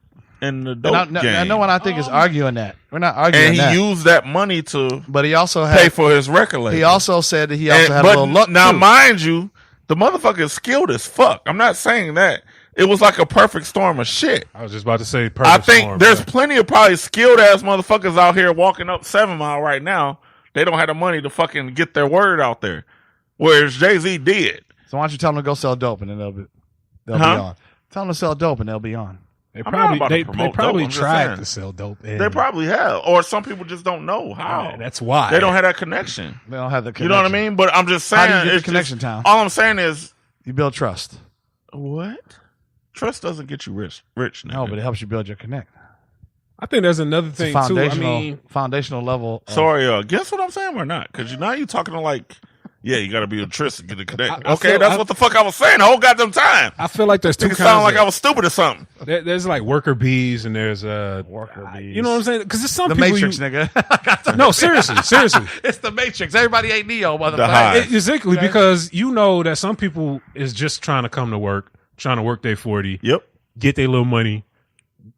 in the dope game. No one I think is arguing that. We're not arguing and he that. used that money to But he also pay had. for his record label. He also said that he also had a but little luck now, too. mind you, the motherfucker is skilled as fuck. I'm not saying that. It was like a perfect storm of shit. I was just about to say. I Perfect think storm, there's bro. plenty of probably skilled ass motherfuckers out here walking up 7 Mile right now. They don't have the money to fucking get their word out there. Whereas Jay-Z did. So why don't you tell them to go sell dope and then they'll be Huh? on. Tell them to sell dope and they'll be on. They I'm not probably about to they promote probably dope, I'm just tried saying. to sell dope. And They probably have. Or some people just don't know how. Yeah, that's why They don't have that connection. They don't have the connection. You know what I mean? But I'm just How saying. do you get the it's connection, just, Tom? all I'm saying is, You build trust. what? Trust doesn't get you rich, nigga. No, but it helps you build your connect. I think there's another It's a thing too. I foundational, mean, foundational level. of- Sorry, guess what I'm saying or not? Because now you're talking to like, yeah, you got to be a trust to get a connect. I Okay, feel- that's what the fuck I was saying the whole goddamn time. I feel like there's two It kinds. sounded like of, I was stupid or something. there's like worker bees and there's Worker bees. You know what I'm saying? Because there's some The people. Matrix, nigga. No, seriously. It's the Matrix. Everybody ain't Neo, The motherfucker. Hive. Exactly, because you know that some people is just trying to come to work, trying to work their 40, Yep. get their little money,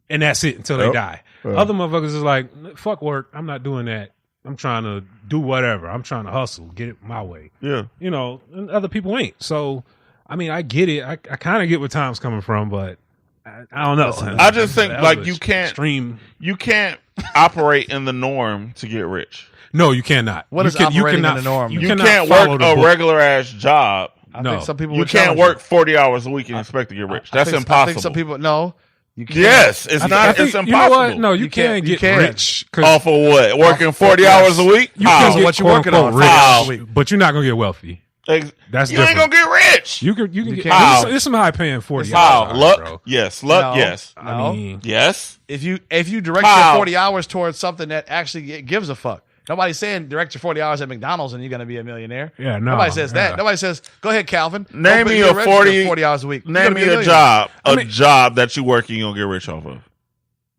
and that's it until they Yep. die. Yeah. Other motherfuckers is like, fuck work, I'm not doing that. I'm trying to do whatever. I'm trying to hustle, get it my way. Yeah. You know, and other people ain't. So, I mean, I get it. I kind of get where Tom's coming from, but I don't know. I just think, That like, was you can't- extreme. You can't operate in the norm to get rich. No, you cannot. What you is operating in cannot, the norm? You cannot can't follow work the a book. regular ass job. I No. think some people You would can't challenge work 40 hours a week and expect to get rich. I That's think- impossible. I think some people no. You can't. Yes, it's I not. think- It's impossible. You know what? No, you, You can't- can you get can. rich. 'cause Off of what? Working 40 yes. hours a week? you How? can get what you quote, working unquote on? rich, How? but you're not gonna get wealthy. That's you ain't different. gonna get rich. You can get. can't. How? There's some high paying 40 How? hours, Luck? bro. Yes. Luck? No. Yes. I No. mean, Yes. If you direct How? your 40 hours towards something that actually gives a fuck. Nobody's saying direct your 40 hours at McDonald's and you're going to be a millionaire. Yeah, no, Nobody says that. yeah. Nobody says, go ahead, Calvin. Name Go me be a registered 40 hours a week. You're Name gonna me be a millionaire. job. I A mean- job that you work and you gonna get rich off of.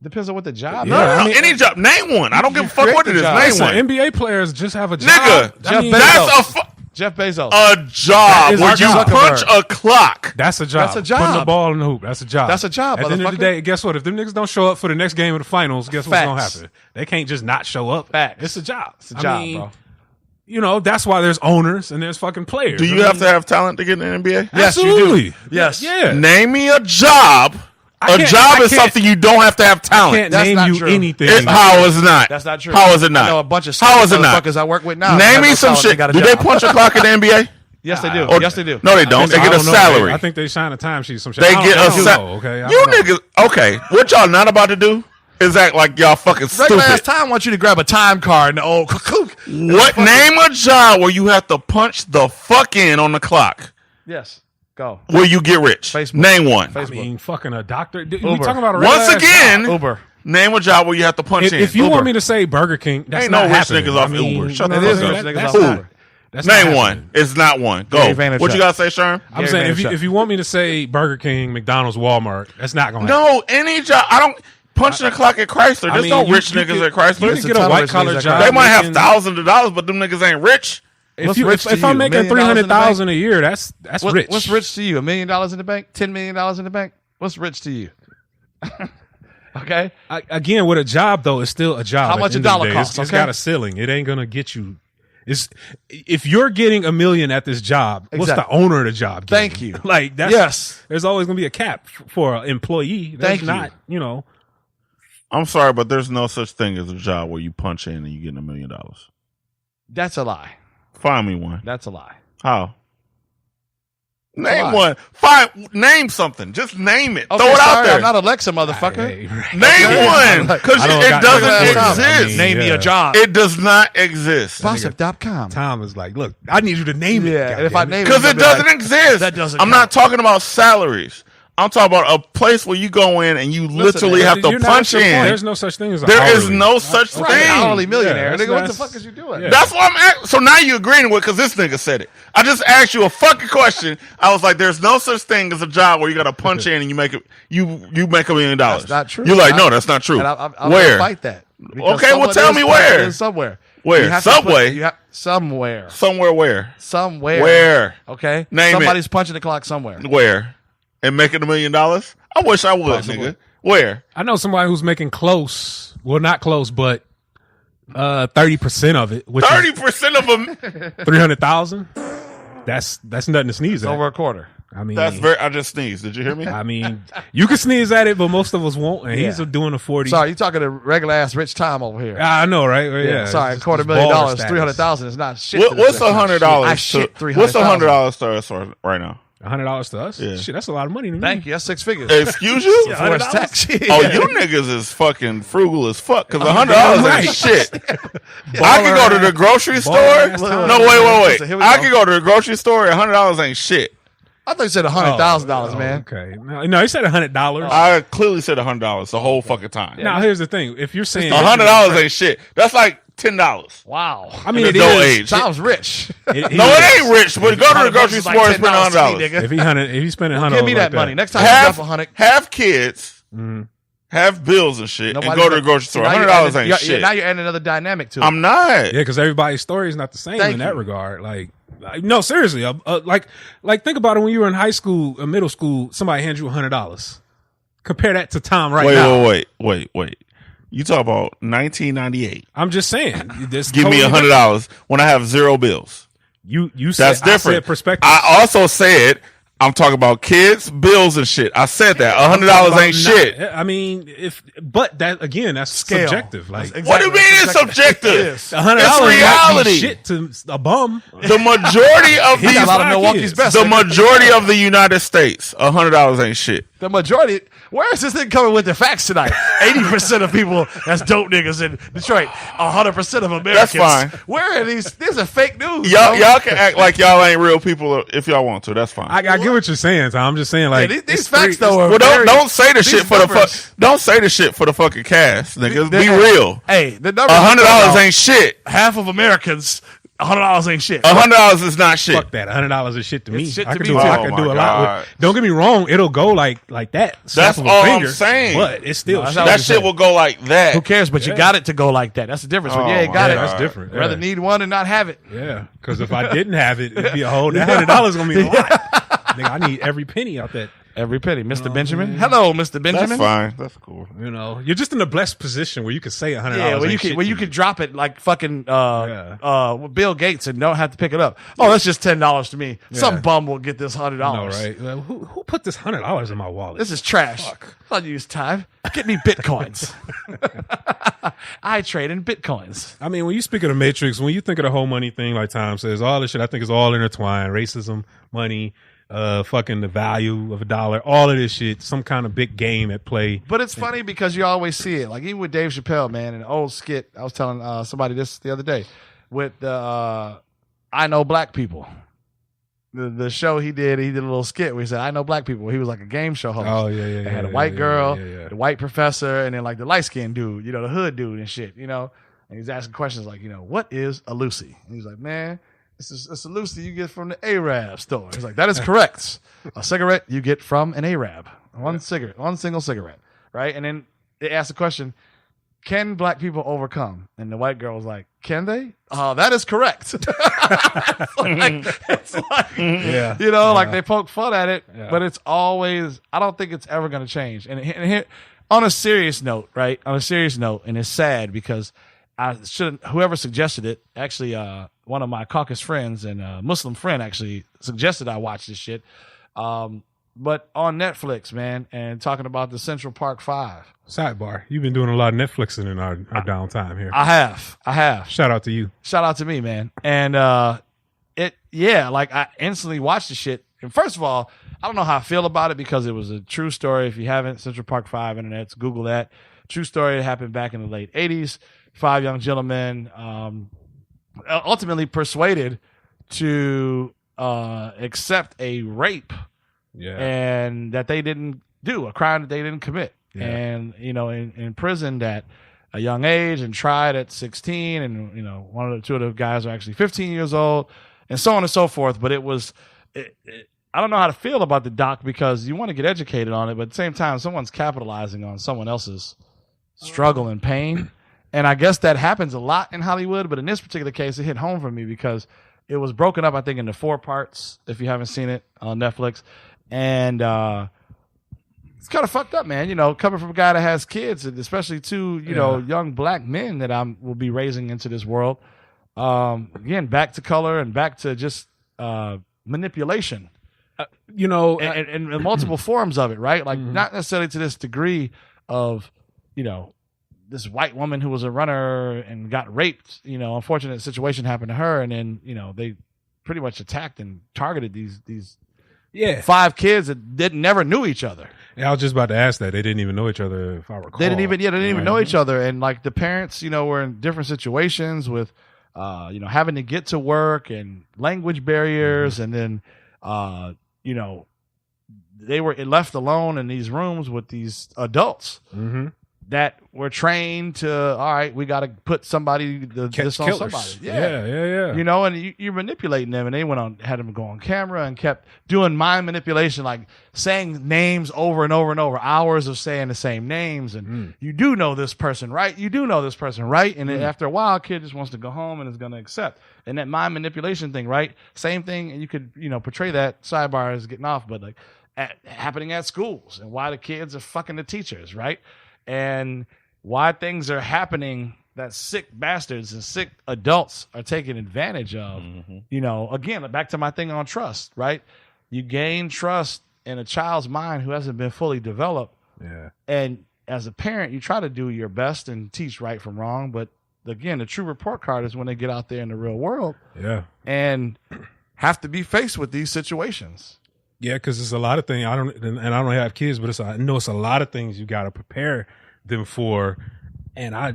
Depends on what the job No, is. Yeah, no, I no. mean- Any job. Name one. I don't give a fuck create what the it is. job. Name listen, one. NBA players just have a job. Nigga, I Jeff mean, Bezos. that's a Jeff Bezos. job is where a you job. punch a clock. That's a job. That's a job. Putting the ball in the hoop. That's a job. That's a job, At the end of the motherfucker. day, guess what? If them niggas don't show up for the next game of the finals, guess what's gonna Facts. happen? They can't just not show up. Facts. It's a job. It's a job, I mean, bro. You know, that's why there's owners and there's fucking players. Do you have to have talent to get in the NBA? Yes, you do. Absolutely. Yes. Yeah. Name me a job. I A can't- job I is can't- something you don't have to have talent. Can't That's name not you true. anything. How is it not? That's not true. How is it not? I know a bunch of How is it not? motherfuckers I work with now. Name have me no some talent, shit. got a Do they job. punch a clock in the NBA? Yes, they do. Or- Yes, they do. No, they don't. They I get a don't know, salary. man. I think they sign a timesheet. Some shit. They I don't- get I a don't salary. know, okay. I You don't know. niggas. Okay, what y'all not about to do is act like y'all fucking Regular ass stupid. time wants you to grab a time card and the old What? Name a job where you have to punch the fuck in on the clock Yes. Go. where you get rich. Facebook. Name one. I Facebook. mean, fucking a doctor. We Uber. talking about a Once regular ass again, job. Uber. Name a job where you have to punch in. If you Uber. want me to say Burger King, that's ain't not no rich happening. niggas off Uber. Shut the It is fuck rich up. niggas That's off not- Uber. That's not Name happening. one. It's not one. Go. Gary Vaynerchuk. What you gotta say, Sherm? I'm Gary saying Vaynerchuk. if you want me to say Burger King, McDonald's, Walmart, that's not going to happen. No, any job. I don't punching a clock at Chrysler. I There's mean, no you- rich you niggas could- at Chrysler. You There's can a get a ton of white rich collar niggas at job. They might have making- thousands of dollars, but them niggas ain't rich. What's rich to If I'm you? making $1 million in the bank? $300,000 a year, that's rich. What's rich to you? $1 million in the bank? $10 million in the bank? What's rich to you? Okay. Again, with a job though, it's still a job. How at much the a end of the dollar day. costs, It's okay? got a ceiling. It ain't gonna get you. It's if you're getting $1 million at this job, what's the Exactly. owner of the job? Getting? Thank you. Like that's Yes. There's always gonna be a cap for an employee. There's Thank you. not. You know. I'm sorry, but there's no such thing as a job where you punch in and you get $1 million. That's a lie. Find me one. That's a lie. How? a Name lie. one. Find. Name something. Just name it. Okay, Throw it out sorry, there. I'm not Alexa, motherfucker. Hey, right. Name Okay. one, because I don't it got- doesn't I exist. mean, Name me yeah. a job. It does not exist Gossip.com. Tom is like, look, I need you to name it. Yeah, and if I goddammit. name because it you're gonna doesn't be like, exist. that doesn't I'm count. not talking about salaries. I'm talking about a place where you go in and you literally man, have to You're not punch at your point. in. There's no such thing as a There is hourly. no such Right, thing. hourly millionaire. Yeah, Nigga, what the that's- fuck is you doing? yeah. That's why I'm at. So now you're agreeing with because this nigga said it. I just asked you a fucking question. I was like, "There's no such thing as a job where you got to punch in and you make it. You make $1 million. That's not true. You're like, no, that's not true. And I'm Where? gonna fight that. Because Okay, well, someone tell is me punching where. in Somewhere. Where? You have to Subway? somewhere. Somewhere where? Somewhere. Where? Okay. Name Somebody's punching the clock somewhere. Where? And making $1 million? I wish I would, Possibly. nigga. Where? I know somebody who's making close. Well, not close, but 30% of it, which 30% of them. is 300,000. That's nothing to sneeze It's at. over a quarter. I mean, That's very. I just sneezed. Did you hear me? I mean, you can sneeze at it, but most of us won't. And he's Yeah. doing a 40. Sorry, you talking to regular ass rich time over here. I know, right? Yeah. Sorry, it's $250,000, baller status. 300,000 is not shit. What, to this what's rich. $100? I shit $300,000. What's $100 to us right now? $100 to us? Yeah. Shit, that's a lot of money to me. Thank you. That's 6 figures. Excuse you? Before it's tax. Oh, you niggas is fucking frugal as fuck because $100 right. ain't shit. I could go to the grocery store. ass time. No, wait. So here we I go. could go to the grocery store. $100 ain't shit. I thought you said $100,000, man. Okay. No, he said $100. I clearly said $100 the whole fucking time. Now, here's the thing. If you're saying $100 ain't shit. That's like $10. Wow. I mean, in it adult is. age. Sounds rich. No, it ain't rich, but go to the grocery $100 store and is spend like $10 to me, $100. nigga. If he's spending $100, Give me like that money. Next time you Have, drop 100. have kids, Mm-hmm. have bills and shit, and Nobody's go to the gonna- grocery See, store. now you're $100 adding- ain't you're- shit. Now you're adding another dynamic to it. I'm not. Yeah, because everybody's story is not the same Thank in that you. regard. Like, no, seriously. Like think about it when you were in high school, or middle school. Somebody hands you $100. Compare that to Tom right now. Wait. You talk about 1998. I'm just saying. This Give me totally $100 when I have zero bills. You That's said, different. I said perspective. I also said I'm talking about kids, bills, and shit. I said that $100 ain't shit. I mean, but that again, that's Scale. subjective. Like That's What do you mean it's It subjective? is. $100 might It's be reality. shit to a bum. The majority of He got a lot of These Milwaukee's kids. best. the majority of the United States, $100 ain't shit. The majority. Where is this thing coming with the facts tonight? 80% of people that's dope niggas in Detroit. 100% of Americans. fine. Where are these? These are fake news. Y'all, bro. y'all can act like y'all ain't real people if y'all want to. That's fine. I get what you're saying, Tom. I'm just saying, like Yeah, these it's facts three- though are well, very- don't say the these shit for the numbers- fuck. Don't say the shit for the fucking cast, niggas. Be Hey, real. Hey, the numbers. $100 ain't shit. half of Americans. $100 ain't shit. $100 is not shit. Fuck that. $100 is shit to me. It's shit I to can me do. too. I Oh can my do a lot. God. With, don't get me wrong. It'll go like that. Snap That's of a all I'm finger, saying. But it's still No, shit. that's That what shit I'm will go like that. Who cares? But you got it to go like that. That's the difference. When you Oh, ain't got my it, God. That's different. I'd rather Yeah. need one and not have it. Yeah, because if I didn't have it, it'd be a whole. That $100 gonna be a lot. Nigga, I need every penny out that. Every penny, Mr. Benjamin. Hello, Mr. Benjamin. That's fine. That's cool. You know, you're just in a blessed position where you could say $100. Yeah, where you could drop it like fucking Bill Gates and don't have to pick it up. Oh, that's just $10 to me. Some bum will get this $100. No, right? Well, who put this $100 in my wallet? This is trash. Unused time. Get me bitcoins. I trade in bitcoins. I mean, when you speak of the Matrix, when you think of the whole money thing, like Tom says, all this shit, I think is all intertwined. Racism, money, fucking the value of a dollar, all of this shit, some kind of big game at play. But it's funny because you always see it. Like even with Dave Chappelle, man, an old skit. I was telling somebody this the other day with I know black people. the show he did a little skit where he said, I know black people. He was like a game show host. Oh, yeah. They had a white girl, the white professor, and then like the light-skinned dude, the hood dude and shit, And he's asking questions like, what is a Lucy? And he's like, man, it's a Lucy you get from the Arab store. He's like, that is correct. A cigarette you get from an Arab. One single cigarette, right? And then they asked the question, can black people overcome? And the white girl was like, can they? Oh, that is correct. It's like they poke fun at it, but it's always, I don't think it's ever going to change. And here, on a serious note, right? On a serious note, and it's sad because whoever suggested it, actually, one of my caucus friends and a Muslim friend actually suggested I watch this shit. But on Netflix, man, and talking about the Central Park 5. Sidebar, you've been doing a lot of Netflixing in our downtime here. I have. Shout out to you. Shout out to me, man. And I instantly watched the shit. And first of all, I don't know how I feel about it because it was a true story. If you haven't, Central Park 5 internets, Google that. True story. It happened back in the late 80s. 5 young gentlemen ultimately persuaded to accept a rape. Yeah. And that they didn't do, a crime that they didn't commit. Yeah. And, imprisoned at a young age and tried at 16. And, two of the guys are actually 15 years old and so on and so forth. But I don't know how to feel about the doc because you want to get educated on it. But at the same time, someone's capitalizing on someone else's struggle and pain. And I guess that happens a lot in Hollywood. But in this particular case, it hit home for me because it was broken up, I think, into 4 parts, if you haven't seen it on Netflix. And it's kind of fucked up, man. Coming from a guy that has kids, and especially 2, young black men that will be raising into this world. Again, back to color and back to just manipulation. And multiple forms of it, right? Like not necessarily to this degree of, this white woman who was a runner and got raped. Unfortunate situation happened to her, and then they pretty much attacked and targeted these. Yeah, 5 kids that never knew each other. Yeah, I was just about to ask that. They didn't even know each other, if I recall. They didn't even know each other. And like the parents, were in different situations with, having to get to work and language barriers. And then, they were left alone in these rooms with these adults that were trained to, all right, we got to put this on somebody. Yeah. And you're manipulating them, and they had them go on camera and kept doing mind manipulation, like saying names over and over and over, hours of saying the same names. And you do know this person, right? You do know this person, right? And then after a while, a kid just wants to go home and is going to accept. And that mind manipulation thing, right? Same thing. And you could, portray that, sidebar is getting off, but like happening at schools and why the kids are fucking the teachers, right? And why things are happening that sick bastards and sick adults are taking advantage of. Again, back to my thing on trust, right? You gain trust in a child's mind who hasn't been fully developed. Yeah. And as a parent, you try to do your best and teach right from wrong. But again, the true report card is when they get out there in the real world. Yeah. And have to be faced with these situations. Yeah, because it's a lot of things. I don't have kids, but I know it's a lot of things you got to prepare them for. And I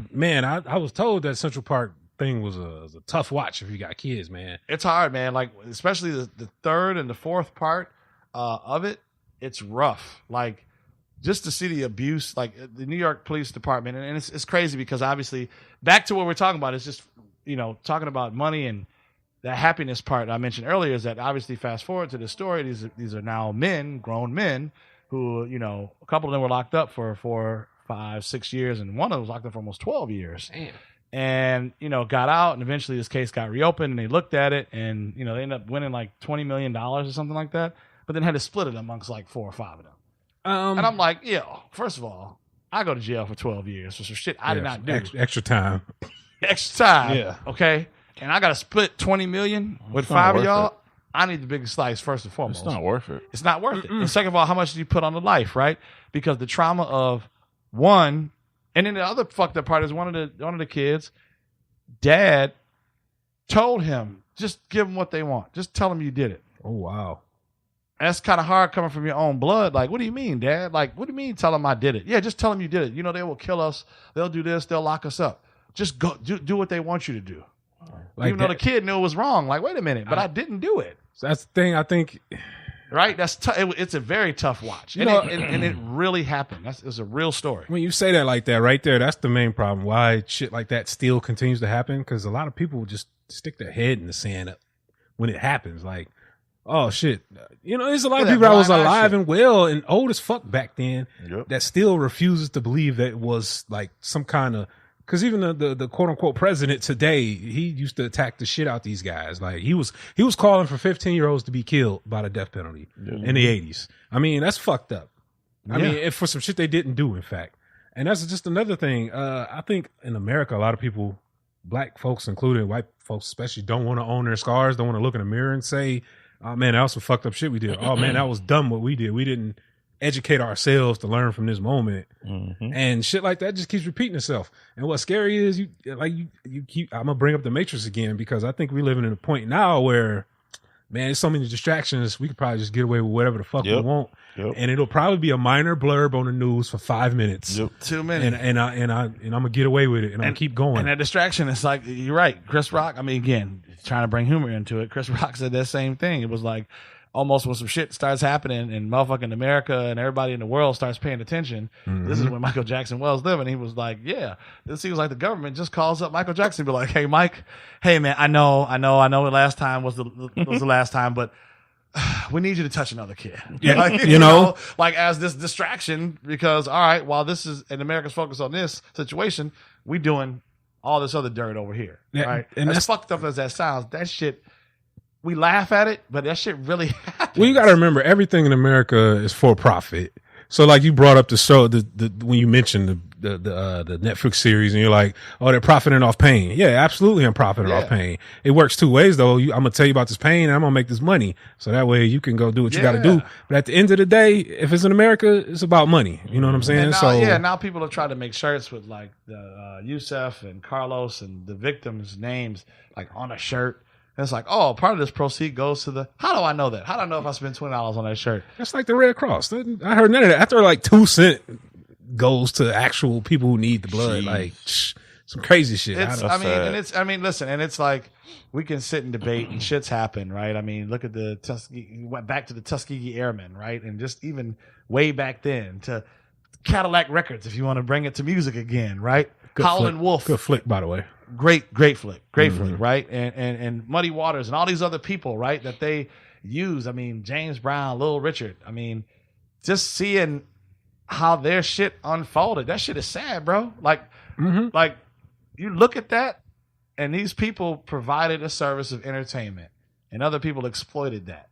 was told that Central Park thing was a tough watch if you got kids, man. It's hard, man. Like especially the 3rd and the 4th part of it, it's rough. Like just to see the abuse, like the New York Police Department, and it's crazy because obviously back to what we're talking about is just talking about money and. The happiness part I mentioned earlier is that obviously fast forward to the story, these are now grown men who, a couple of them were locked up for 4, 5, 6 years, and one of them was locked up for almost 12 years. Damn. And, got out, and eventually this case got reopened, and they looked at it, and, they ended up winning like $20 million or something like that, but then had to split it amongst like 4 or 5 of them. And I'm like, first of all, I go to jail for 12 years for some shit I did not do. Extra time. Extra time. Yeah. Okay. And I got to split $20 million with 5 of y'all. I need the biggest slice first and foremost. It's not worth it. It's not worth it. And second of all, how much do you put on the life, right? Because the trauma of one, and then the other fucked up part is one of the kids, dad told him, just give them what they want. Just tell them you did it. Oh wow. That's kind of hard coming from your own blood. Like, what do you mean, Dad? Like, what do you mean? Tell them I did it. Yeah, just tell them you did it. They will kill us. They'll do this. They'll lock us up. Just go do what they want you to do. Like even though the kid knew it was wrong. Like, wait a minute, but I didn't do it. So that's the thing. I think. Right, that's it's a very tough watch, and, it really happened. It's a real story. When you say that like that, right there, that's the main problem. Why shit like that still continues to happen? Because a lot of people just stick their head in the sand when it happens. Like, oh shit, there's a lot of people that was alive and well and old as fuck back then that still refuses to believe that it was like some kind of. Because even the quote unquote president today, he used to attack the shit out these guys. Like he was calling for 15-year-olds to be killed by the death penalty in the 80s. I mean, that's fucked up. I mean, for some shit they didn't do, in fact. And that's just another thing. I think in America, a lot of people, black folks included, white folks especially, don't want to own their scars, don't want to look in the mirror and say, oh man, that was some fucked up shit we did. Oh man, that was dumb what we did. We didn't educate ourselves to learn from this moment, and shit like that just keeps repeating itself. And what's scary is you keep. I'm gonna bring up the Matrix again because I think we're living in a point now where, man, there's so many distractions. We could probably just get away with whatever the fuck we want, and it'll probably be a minor blurb on the news for 5 minutes, 2 minutes, and I'm gonna get away with it, and I'm gonna keep going. And that distraction is like, you're right, Chris Rock. I mean, again, trying to bring humor into it. Chris Rock said that same thing. It was like, almost when some shit starts happening in motherfucking America and everybody in the world starts paying attention. This is when Michael Jackson was living. He was like, this seems like the government just calls up Michael Jackson and be like, hey, Mike, hey, man, I know the last time was the last time, but we need you to touch another kid. Yeah, like, like as this distraction, because, all right, while this is, and America's focused on this situation, we doing all this other dirt over here, right? And as fucked up as that sounds, that shit, we laugh at it, but that shit really happens. Well, you got to remember, everything in America is for profit. So, like you brought up the show, when you mentioned the Netflix series, and you're like, oh, they're profiting off pain. Yeah, absolutely, I'm profiting off pain. It works two ways, though. I'm gonna tell you about this pain, and I'm gonna make this money, so that way you can go do what you got to do. But at the end of the day, if it's in America, it's about money. You know what I'm saying? Now people are trying to make shirts with like the Yusef and Carlos and the victims' names like on a shirt. And it's like, oh, part of this proceed goes to the. How do I know that? How do I know if I spend $20 on that shirt? That's like the Red Cross. I heard none of that. After like 2 cents goes to actual people who need the blood. Jeez. Like some crazy shit. Listen, and it's like we can sit and debate and shit's happen, right? I mean, look at the Tuskegee. Went back to the Tuskegee Airmen, right? And just even way back then to Cadillac Records, if you want to bring it to music again, right? Howlin' Wolf. Good flick, by the way. Great flick, right? And Muddy Waters and all these other people, right, that they use. I mean, James Brown, Little Richard. I mean, just seeing how their shit unfolded. That shit is sad, bro. Like you look at that, and these people provided a service of entertainment, and other people exploited that.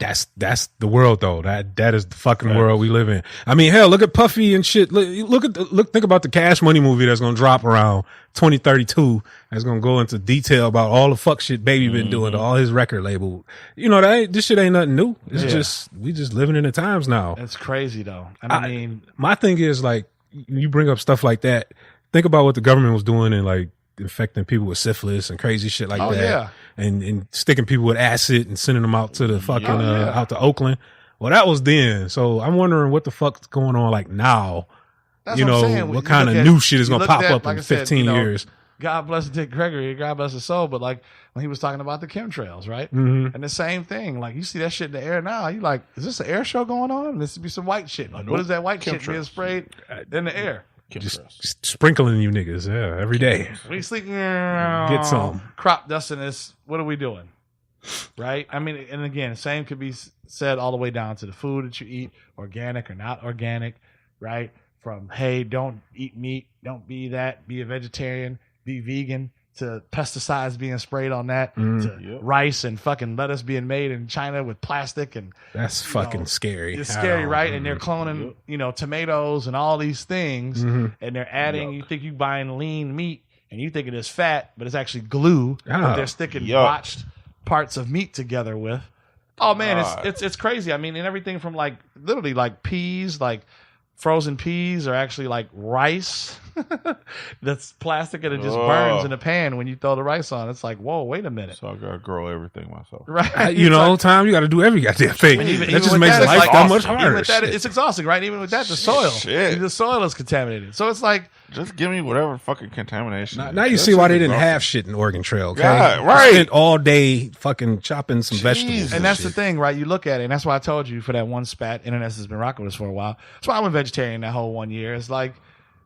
That's the world, though. That is the fucking world we live in. I mean, hell, look at Puffy and shit. Think about the Cash Money movie that's gonna drop around 2032. That's gonna go into detail about all the fuck shit Baby been doing to all his record label. You know, this shit ain't nothing new. It's just we just living in the times now. It's crazy though. I mean, my thing is like, you bring up stuff like that. Think about what the government was doing and like infecting people with syphilis and crazy shit like that. Yeah. And sticking people with acid and sending them out to the fucking out to Oakland. Well, that was then. So I'm wondering what the fuck's going on like now. That's what I'm saying. What kind of new shit is gonna pop up in 15 years. God bless Dick Gregory, God bless his soul. But like when he was talking about the chemtrails, right? And the same thing. Like you see that shit in the air now. You like, is this an air show going on? This would be some white shit. Like, what is that white shit being sprayed in the air? Just sprinkling you niggas, every day. We sleep. Get some crop dusting this. What are we doing? Right? I mean, and again, same could be said all the way down to the food that you eat, organic or not organic, right? From, hey, don't eat meat, don't be that, be a vegetarian, be vegan, to pesticides being sprayed on that, to rice and fucking lettuce being made in China with plastic. And that's fucking scary. It's scary, right? And they're cloning, tomatoes and all these things, and they're adding, you think you buying lean meat, and you think it is fat, but it's actually glue that they're sticking botched parts of meat together with. Oh man, it's crazy. I mean, and everything from like literally like peas, like frozen peas are actually like rice. that's plastic and it just burns in the pan when you throw the rice on. It's like, whoa, wait a minute. So I gotta grow everything myself. Right. You know, Tom, you got to do every goddamn thing. Even that just with makes that, life it's that like much awesome. harder. Even with that, Shit. it's exhausting, right? Even with that, the soil. Shit. The soil is contaminated. So it's like, Just give me whatever fucking contamination. Now you see why they didn't have shit in Oregon Trail, okay? Yeah, right. They spent all day fucking chopping some vegetables. and that's the thing, right? You look at it, and that's why I told you for that one spat, Internet has been rocking with us for a while. That's why I went vegetarian that whole 1 year. It's like,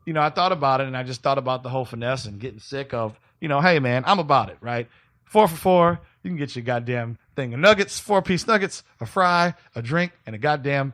you know, I thought about it, and I just thought about the whole finesse and getting sick of, you know, hey, man, I'm about it, right? 4 for $4, you can get your goddamn thing of nuggets, 4-piece nuggets, a fry, a drink, and a goddamn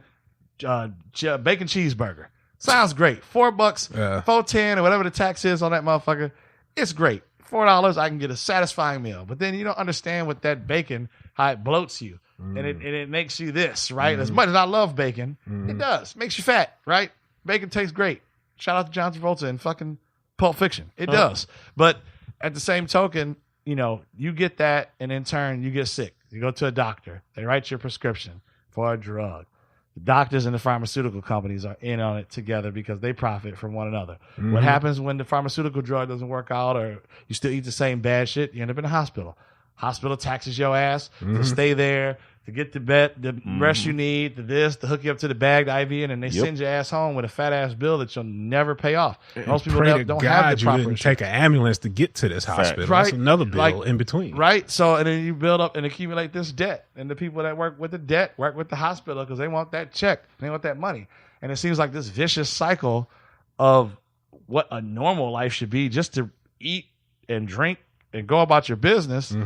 bacon cheeseburger. Sounds great. $4, $4.10, or whatever the tax is on that motherfucker. It's great. $4, I can get a satisfying meal. But then you don't understand with that bacon, how it bloats you. And it makes you this, right? As much as I love bacon, it does. Makes you fat, right? Bacon tastes great. Shout out to John Travolta in fucking Pulp Fiction. It does. But at the same token, you know, you get that, and in turn, you get sick. You go to a doctor. They write your prescription for a drug. The doctors and the pharmaceutical companies are in on it together because they profit from one another. What happens when the pharmaceutical drug doesn't work out, or you still eat the same bad shit? You end up in a hospital. Hospital taxes your ass to stay there, to get the rest you need, to this, to hook you up to the bag, the IV, and then they send your ass home with a fat ass bill that you'll never pay off. Most people don't have the proper. You didn't take an ambulance to get to this hospital. Right. That's another bill in between. Right. So, and then you build up and accumulate this debt. And the people that work with the debt work with the hospital because they want that check. They want that money. And it seems like this vicious cycle of what a normal life should be, just to eat and drink and go about your business.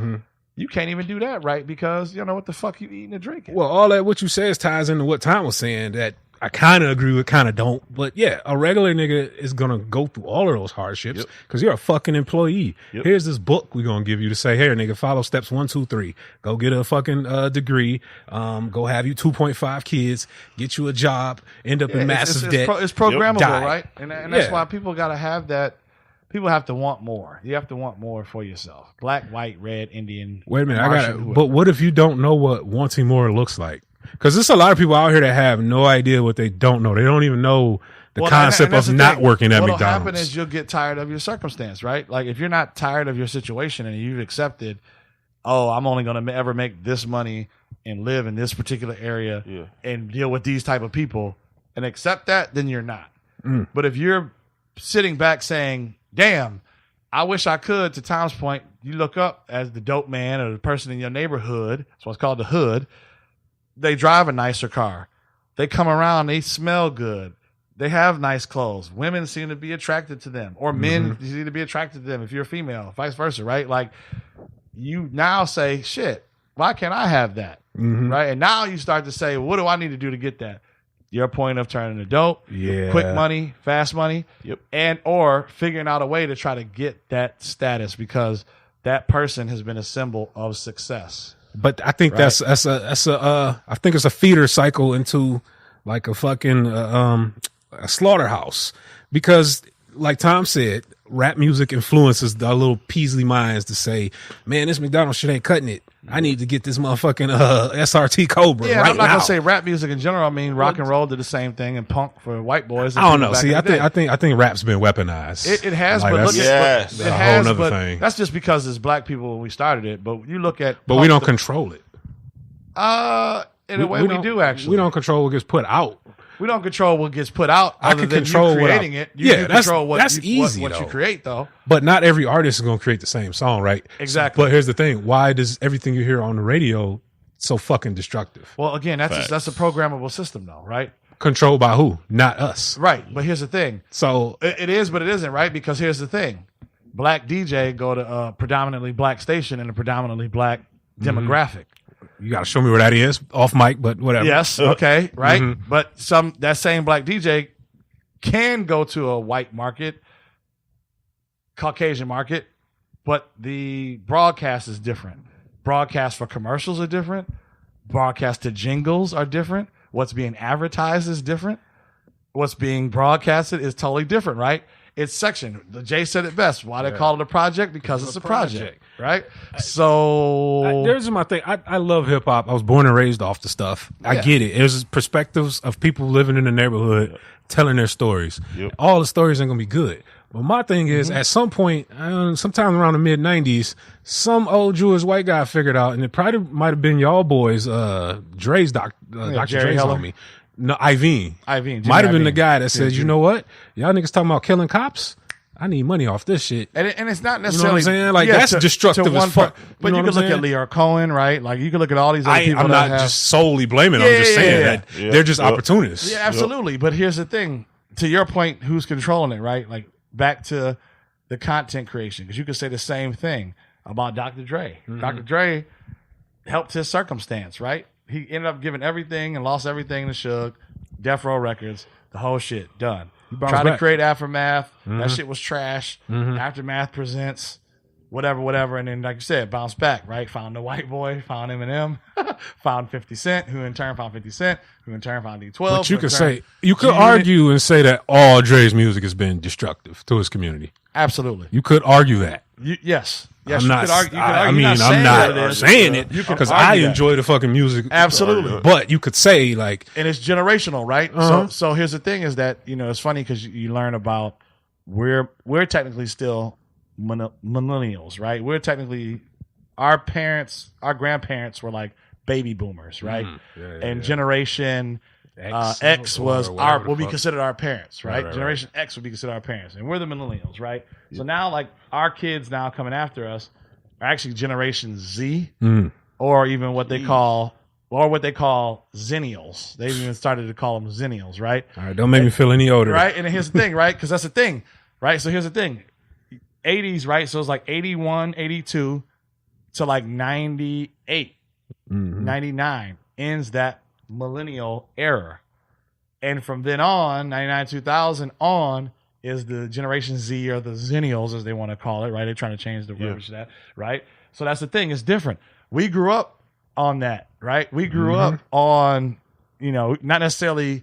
You can't even do that, right? Because you don't know what the fuck you eating and drinking. Well, all that what you says ties into what Tom was saying, that I kind of agree with, kind of don't. But yeah, a regular nigga is going to go through all of those hardships because you're a fucking employee. Here's this book we're going to give you to say, here, nigga, follow steps 1, 2, 3. Go get a fucking degree. Go have you 2.5 kids. Get you a job. End up in massive debt. It's programmable, Die. right? And that's why people got to have that. People have to want more. You have to want more for yourself. Black, white, red, Indian. Wait a minute. Martian, But what if you don't know what wanting more looks like? Because there's a lot of people out here that have no idea what they don't know. They don't even know the concept of not working at McDonald's. What'll happen is you'll get tired of your circumstance, right? Like if you're not tired of your situation and you've accepted, oh, I'm only going to ever make this money and live in this particular area and deal with these type of people and accept that, then you're not. But if you're sitting back saying, damn, I wish I could, to Tom's point, you look up as the dope man or the person in your neighborhood, that's what's called the hood, they drive a nicer car. They come around, they smell good. They have nice clothes. Women seem to be attracted to them, or men seem to be attracted to them if you're a female, vice versa, right? Like you now say, shit, why can't I have that? Right? And now you start to say, what do I need to do to get that? Your point of turning to dope, quick money, fast money, and or figuring out a way to try to get that status because that person has been a symbol of success. But I think that's a I think it's a feeder cycle into like a fucking a slaughterhouse, because like Tom said, rap music influences the little Peasley minds to say, man, this McDonald's shit ain't cutting it. I need to get this motherfucking SRT Cobra. Yeah, right I'm not now. gonna say rap music in general. I mean, rock and roll did the same thing, and punk for white boys. I don't know. See, I think rap's been weaponized. It has, like, but look at a whole nother thing. That's just because it's black people when we started it. But you look at, but we don't control it. In a way, we do actually. We don't control what gets put out. We don't control what gets put out. I can control you creating it. You can control that's easy. What you create, though. But not every artist is going to create the same song, right? Exactly. But here's the thing: why does everything you hear on the radio so fucking destructive? Well, again, that's a programmable system, though, right? Controlled by who? Not us. Right. But here's the thing. So it is, but it isn't, right? Because here's the thing: black DJ go to a predominantly black station in a predominantly black demographic. You got to show me where that is off mic, but whatever. Yes. Okay. Right. But that same black DJ can go to a white market, Caucasian market, but the broadcast is different. Broadcast for commercials are different. Broadcast to jingles are different. What's being advertised is different. What's being broadcasted is totally different, right? It's sectioned. Jay said it best. Why they call it a project? Because it's a project, right? So there's my thing. I love hip hop. I was born and raised off the stuff. I get it. There's perspectives of people living in the neighborhood telling their stories. All the stories ain't gonna be good, Well, my thing is, at some point, sometime around the mid '90s, some old Jewish white guy figured out, and it probably might have been y'all boys, Dr. Dre's Heller. homie. No, Iveen. Iveen. Might have been the guy that said, you know what? Y'all niggas talking about killing cops? I need money off this shit. And it's not You know what necessarily I'm saying? Like, that's destructive as fuck. But you know can what I'm look at saying? Leo Cohen, right? Like you can look at all these other people. I'm that not have, just solely blaming. I'm just saying that they're just opportunists. Yeah, absolutely. But here's the thing. To your point, who's controlling it, right? Like back to the content creation, because you could say the same thing about Dr. Dre. Dr. Dre helped his circumstance, right? He ended up giving everything and lost everything to Suge, Death Row Records, the whole shit done. Tried to create Aftermath. That shit was trash. Aftermath presents whatever. And then, like you said, bounced back, right? Found the white boy, found Eminem, found 50 Cent, who in turn found 50 Cent, who in turn found D12. But you could say, you could argue and say that all Dre's music has been destructive to his community. Absolutely. You could argue that. Yes. I'm not. I'm not saying it because I enjoy the fucking music. Absolutely. But you could say like, and it's generational, right? So here's the thing: is that it's funny because you learn about we're technically still millennials, right? We're technically our grandparents were like baby boomers, right? And generation X was will be considered our parents, right? Generation X would be considered our parents, and we're the millennials, right? So now, like our kids now coming after us are actually Generation Z, or even what they call Zennials. They've even started to call them Zennials, right? All right, don't make me feel any older, right? And here's the thing, right? Because that's the thing, right? So here's the thing: 80s, right? So it's like 81, 82 to like 98, 99 ends that millennial era. And from then on, 99, 2000 on is the Generation Z or the Zennials, as they want to call it, right? They're trying to change the verbiage to that, right? So that's the thing. It's different. We grew up on that, right? We grew up on, not necessarily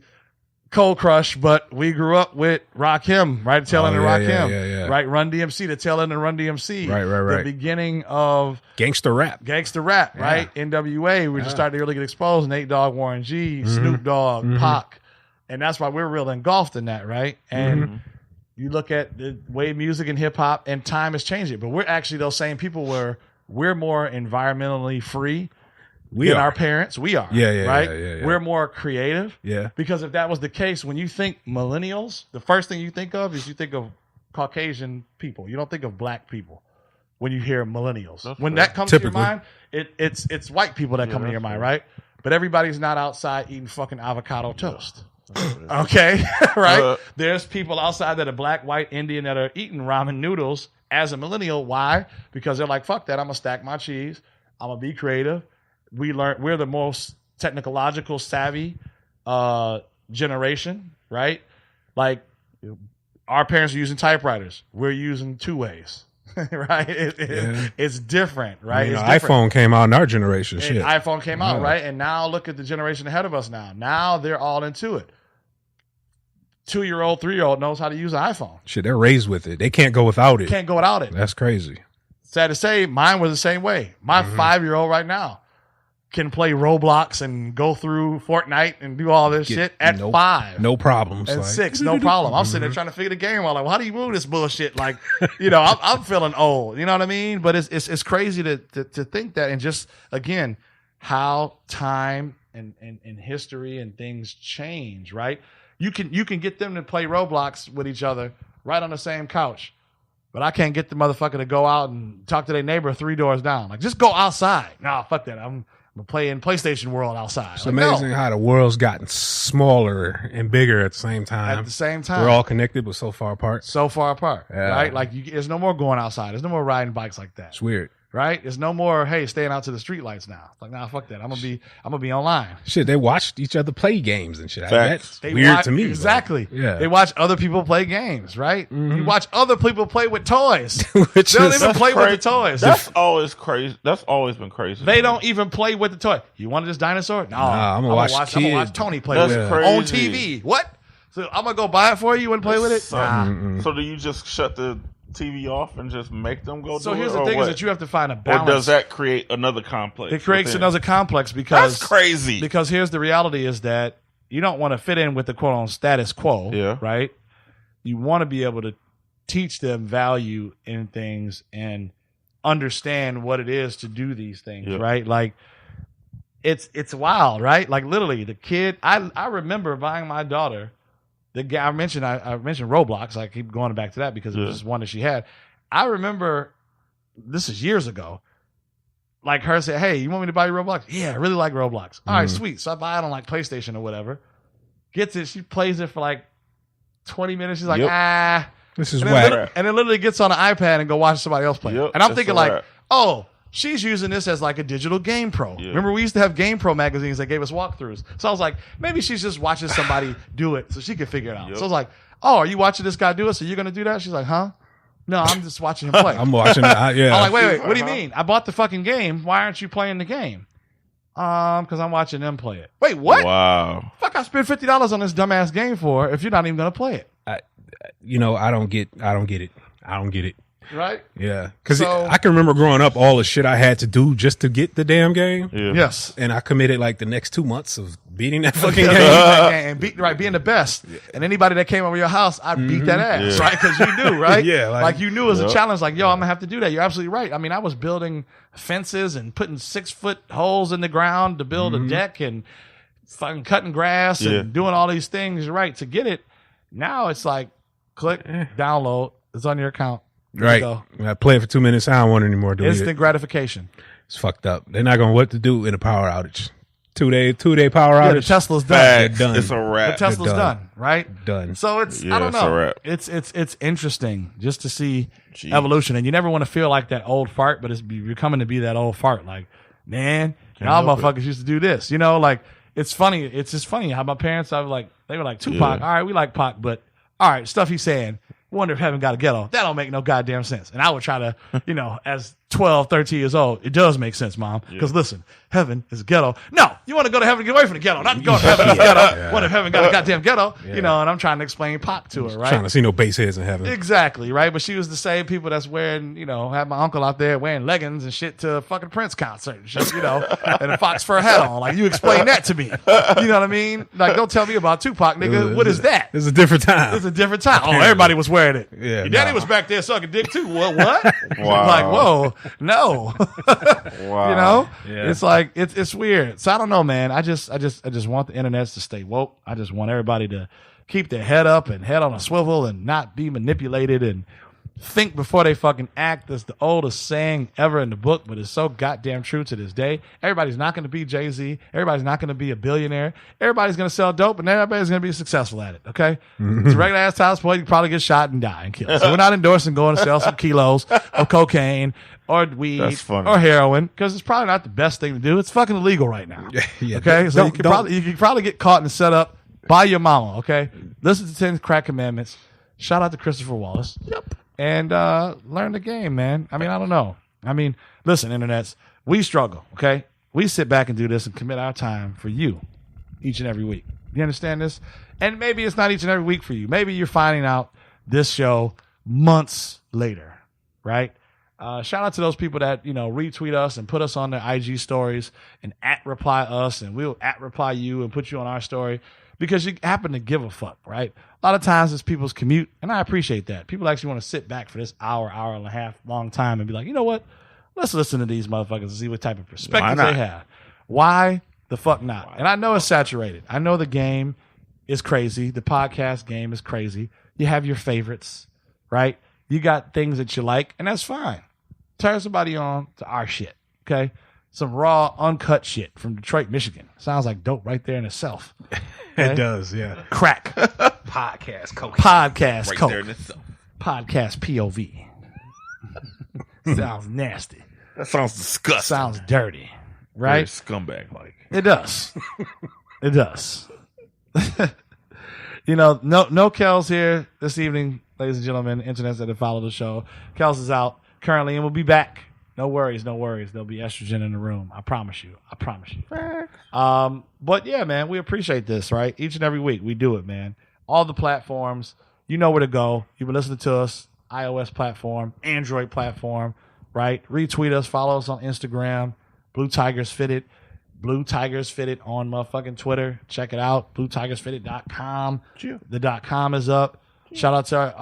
Cold Crush, but we grew up with Rakim, right? The tail end of Rakim, right? Run DMC, the tail end of Run DMC. Right. The beginning of gangster rap, right? NWA, we just started to really get exposed. Nate Dogg, Warren G, Snoop Dogg, Pac. And that's why we're real engulfed in that, right? And you look at the way music and hip hop and time has changed it. But we're actually those same people where we're more environmentally free than our parents. We are. Right? We're more creative. Yeah. Because if that was the case, when you think millennials, the first thing you think of is you think of Caucasian people. You don't think of black people when you hear millennials. When that comes to your mind, it's white people that come to your mind, right? But everybody's not outside eating fucking avocado toast. Okay, right? There's people outside that are black, white, Indian that are eating ramen noodles as a millennial. Why? Because they're like, fuck that. I'm gonna stack my cheese. I'm gonna be creative. We're the most technological savvy generation, right? Like our parents are using typewriters. We're using two ways. Right? It's different, right? It's different. iPhone came out in our generation. Shit. iPhone came out, right? And now look at the generation ahead of us now. Now they're all into it. 2-year-old, 3-year-old knows how to use an iPhone. Shit, they're raised with it. They can't go without it. Can't go without it. That's crazy. Sad to say, mine was the same way. My 5-year-old right now can play Roblox and go through Fortnite and do all this shit at 5. No problems. At 6, no problem. I'm sitting there trying to figure the game out. Like, well, how do you move this bullshit? Like, I'm feeling old. You know what I mean? But it's crazy to think that, and just again, how time and history and things change, right? You can get them to play Roblox with each other right on the same couch. But I can't get the motherfucker to go out and talk to their neighbor 3 doors down. Like, just go outside. Nah, fuck that. I'm playing PlayStation World outside. It's amazing how the world's gotten smaller and bigger at the same time. At the same time. We're all connected, but so far apart. Right? Like, there's no more going outside. There's no more riding bikes like that. It's weird. Right? There's no more, hey, staying out to the street lights now. It's like, nah, fuck that. I'm gonna be online. Shit, they watched each other play games and shit. That's weird to me. Exactly. Though. Yeah. They watch other people play games, right? You watch other people play with toys. They don't even play with the toys. That's always crazy. That's always been crazy. They don't even play with the toy. You wanted this dinosaur? No. I'm gonna watch Tony play with it on TV. What? So I'm gonna go buy it for you and play with it? So do you just shut the TV off and just make them go so do it? So here's the thing is that you have to find a balance. Or does that create another complex? It creates another complex because... That's crazy. Because here's the reality is that you don't want to fit in with the quote-unquote status quo, right? You want to be able to teach them value in things and understand what it is to do these things, right? Like it's wild, right? Like literally the kid, I remember buying my daughter the guy I mentioned Roblox. I keep going back to that because it was just one that she had. I remember this is years ago. Like her say, "Hey, you want me to buy you Roblox?" Yeah, I really like Roblox. All right, sweet. So I buy it on like PlayStation or whatever. Gets it, she plays it for like 20 minutes. She's like, this is whack. And then literally gets on an iPad and go watch somebody else play it. And I'm thinking like, oh, she's using this as like a digital Game Pro. Remember, we used to have Game Pro magazines that gave us walkthroughs. So I was like, maybe she's just watching somebody do it so she can figure it out. So I was like, oh, are you watching this guy do it? So you're going to do that? She's like, huh? No, I'm just watching him play. I'm watching it. Yeah. I'm like, wait, what do you mean? I bought the fucking game. Why aren't you playing the game? Because I'm watching them play it. Wait, what? Wow. Fuck, I spent $50 on this dumbass game for if you're not even going to play it. I don't get it. Right? Yeah. Because I can remember growing up, all the shit I had to do just to get the damn game. Yeah. Yes. And I committed like the next 2 months of beating that fucking game. And being the best. And anybody that came over your house, I'd beat that ass, right? Because you knew, right? Yeah. Like you knew it was a challenge. Like, yo, I'm going to have to do that. You're absolutely right. I mean, I was building fences and putting 6-foot holes in the ground to build a deck and fucking cutting grass and doing all these things, right? To get it. Now it's like, click, download. It's on your account. Right. I play it for 2 minutes. I don't want it anymore. Instant gratification. It's fucked up. They're not going to what to do in a power outage. Two-day power outage. The Tesla's done. Done. It's a wrap. The Tesla's done, right? Done. So it's I don't know. It's interesting just to see evolution, and you never want to feel like that old fart, but you're coming to be that old fart. Like, man, y'all motherfuckers used to do this. You know, like it's funny. It's just funny how my parents. They were like Tupac. All right, we like Pac, but all right, stuff he's saying. Wonder if heaven got a ghetto. That don't make no goddamn sense. And I would try to, as 12, 13 years old, it does make sense, Mom. Because listen, heaven is a ghetto. No, you want to go to heaven and get away from the ghetto. Not go to heaven and ghetto. What if heaven got a goddamn ghetto? And I'm trying to explain Pop to her, right? Trying to see no base heads in heaven. Exactly, right? But she was the same people that's wearing, had my uncle out there wearing leggings and shit to a fucking Prince concert and shit, and a fox fur hat on. Like, you explain that to me. You know what I mean? Like, don't tell me about Tupac, nigga. What is that? It's a different time. It's a different time. Oh, everybody was wearing it. Yeah, your daddy was back there sucking dick too. What? Wow. Like, whoa, no. Wow. It's like it's weird. So I don't know, man. I just want the internet to stay woke. I just want everybody to keep their head up and head on a swivel and not be manipulated and think before they fucking act. That's the oldest saying ever in the book, but it's so goddamn true to this day. Everybody's not going to be Jay-Z. Everybody's not going to be a billionaire. Everybody's going to sell dope, and everybody's going to be successul at it, okay? It's a regular ass house boy. You probably get shot and die and killed. So we're not endorsing going to sell some kilos of cocaine or weed or heroin, because it's probably not the best thing to do. It's fucking illegal right now. Okay? So you could probably get caught and set up by your mama, okay? Listen to 10 Crack Commandments. Shout out to Christopher Wallace. Yep. And learn the game, man. I mean, I don't know. I mean, listen, internets, we struggle, okay? We sit back and do this and commit our time for you each and every week. You understand this? And maybe it's not each and every week for you. Maybe you're finding out this show months later, right? Shout out to those people that, retweet us and put us on their IG stories and @reply us, and we'll @reply you and put you on our story because you happen to give a fuck, right? A lot of times it's people's commute, and I appreciate that. People actually want to sit back for this hour and a half long time and be like, you know what? Let's listen to these motherfuckers and see what type of perspective they have. Why the fuck not? And I know it's saturated. I know the game is crazy. The podcast game is crazy. You have your favorites, right? You got things that you like, and that's fine. Turn somebody on to our shit, okay? Some raw, uncut shit from Detroit, Michigan. Sounds like dope right there in itself. Okay? It does, yeah. Crack. Podcast Coke. Podcast Right Coke. there in itself. Podcast POV. Sounds nasty. That sounds disgusting. Sounds dirty. Right? Very scumbag-like. It does. It does. No Kels here this evening, ladies and gentlemen, internets that have followed the show. Kels is out currently and we'll be back. No worries. There'll be estrogen in the room. I promise you. But yeah, man, we appreciate this, right? Each and every week we do it, man. All the platforms, you know where to go. You've been listening to us, iOS platform, Android platform, right? Retweet us, follow us on Instagram, Blue Tigers Fitted on motherfucking Twitter. Check it out, bluetigersfitted.com. The .com is up. Shout out to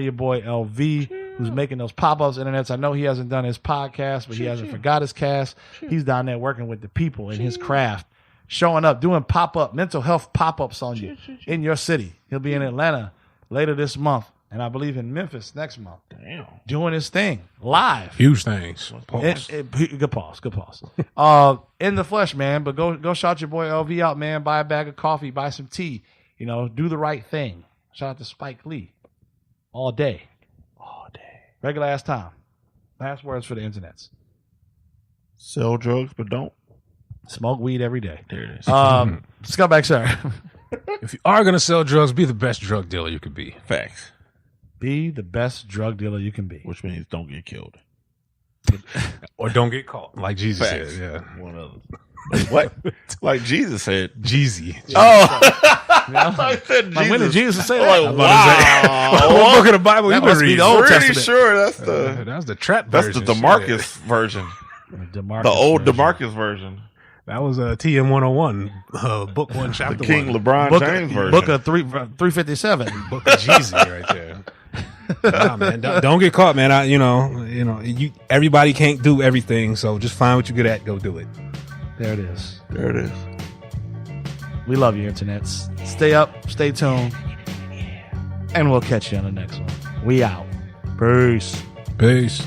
your boy LV, who's making those pop-ups internets. I know he hasn't done his podcast, but he hasn't forgot his cast. He's down there working with the people in his craft, showing up, doing pop-up mental health pop-ups on you in your city. He'll be in Atlanta later this month, and I believe in Memphis next month. Damn. Doing his thing live. Huge things. Good pause. In the flesh, man. But go shout your boy LV out, man. Buy a bag of coffee, buy some tea. You know, do the right thing. Shout out to Spike Lee. All day. Regular ass time. Last words for the internets. Sell drugs, but don't Smoke weed every day. There it is. Scumbag, sir. If you are going to sell drugs, be the best drug dealer you could be. Facts. Be the best drug dealer you can be. Which means don't get killed. Or don't get caught, like Jesus Facts. said. Yeah. One of them. What? Like Jesus said. Jeezy. I said Jesus. Like, when did Jesus say Like, that? wow. What book of the Bible you That been must be reading? the Old Pretty Testament. sure that's the That was the trap that's version. the DeMarcus version. DeMarcus The old version. DeMarcus version. That was TM 101, book 1, chapter The King 1. LeBron James version. Book of 357. Book of Jeezy right there. Nah, man, don't get caught, man. Everybody can't do everything, so just find what you're good at, go do it. There it is. There it is. We love you, internets. Stay up, stay tuned, and we'll catch you on the next one. We out. Peace. Peace.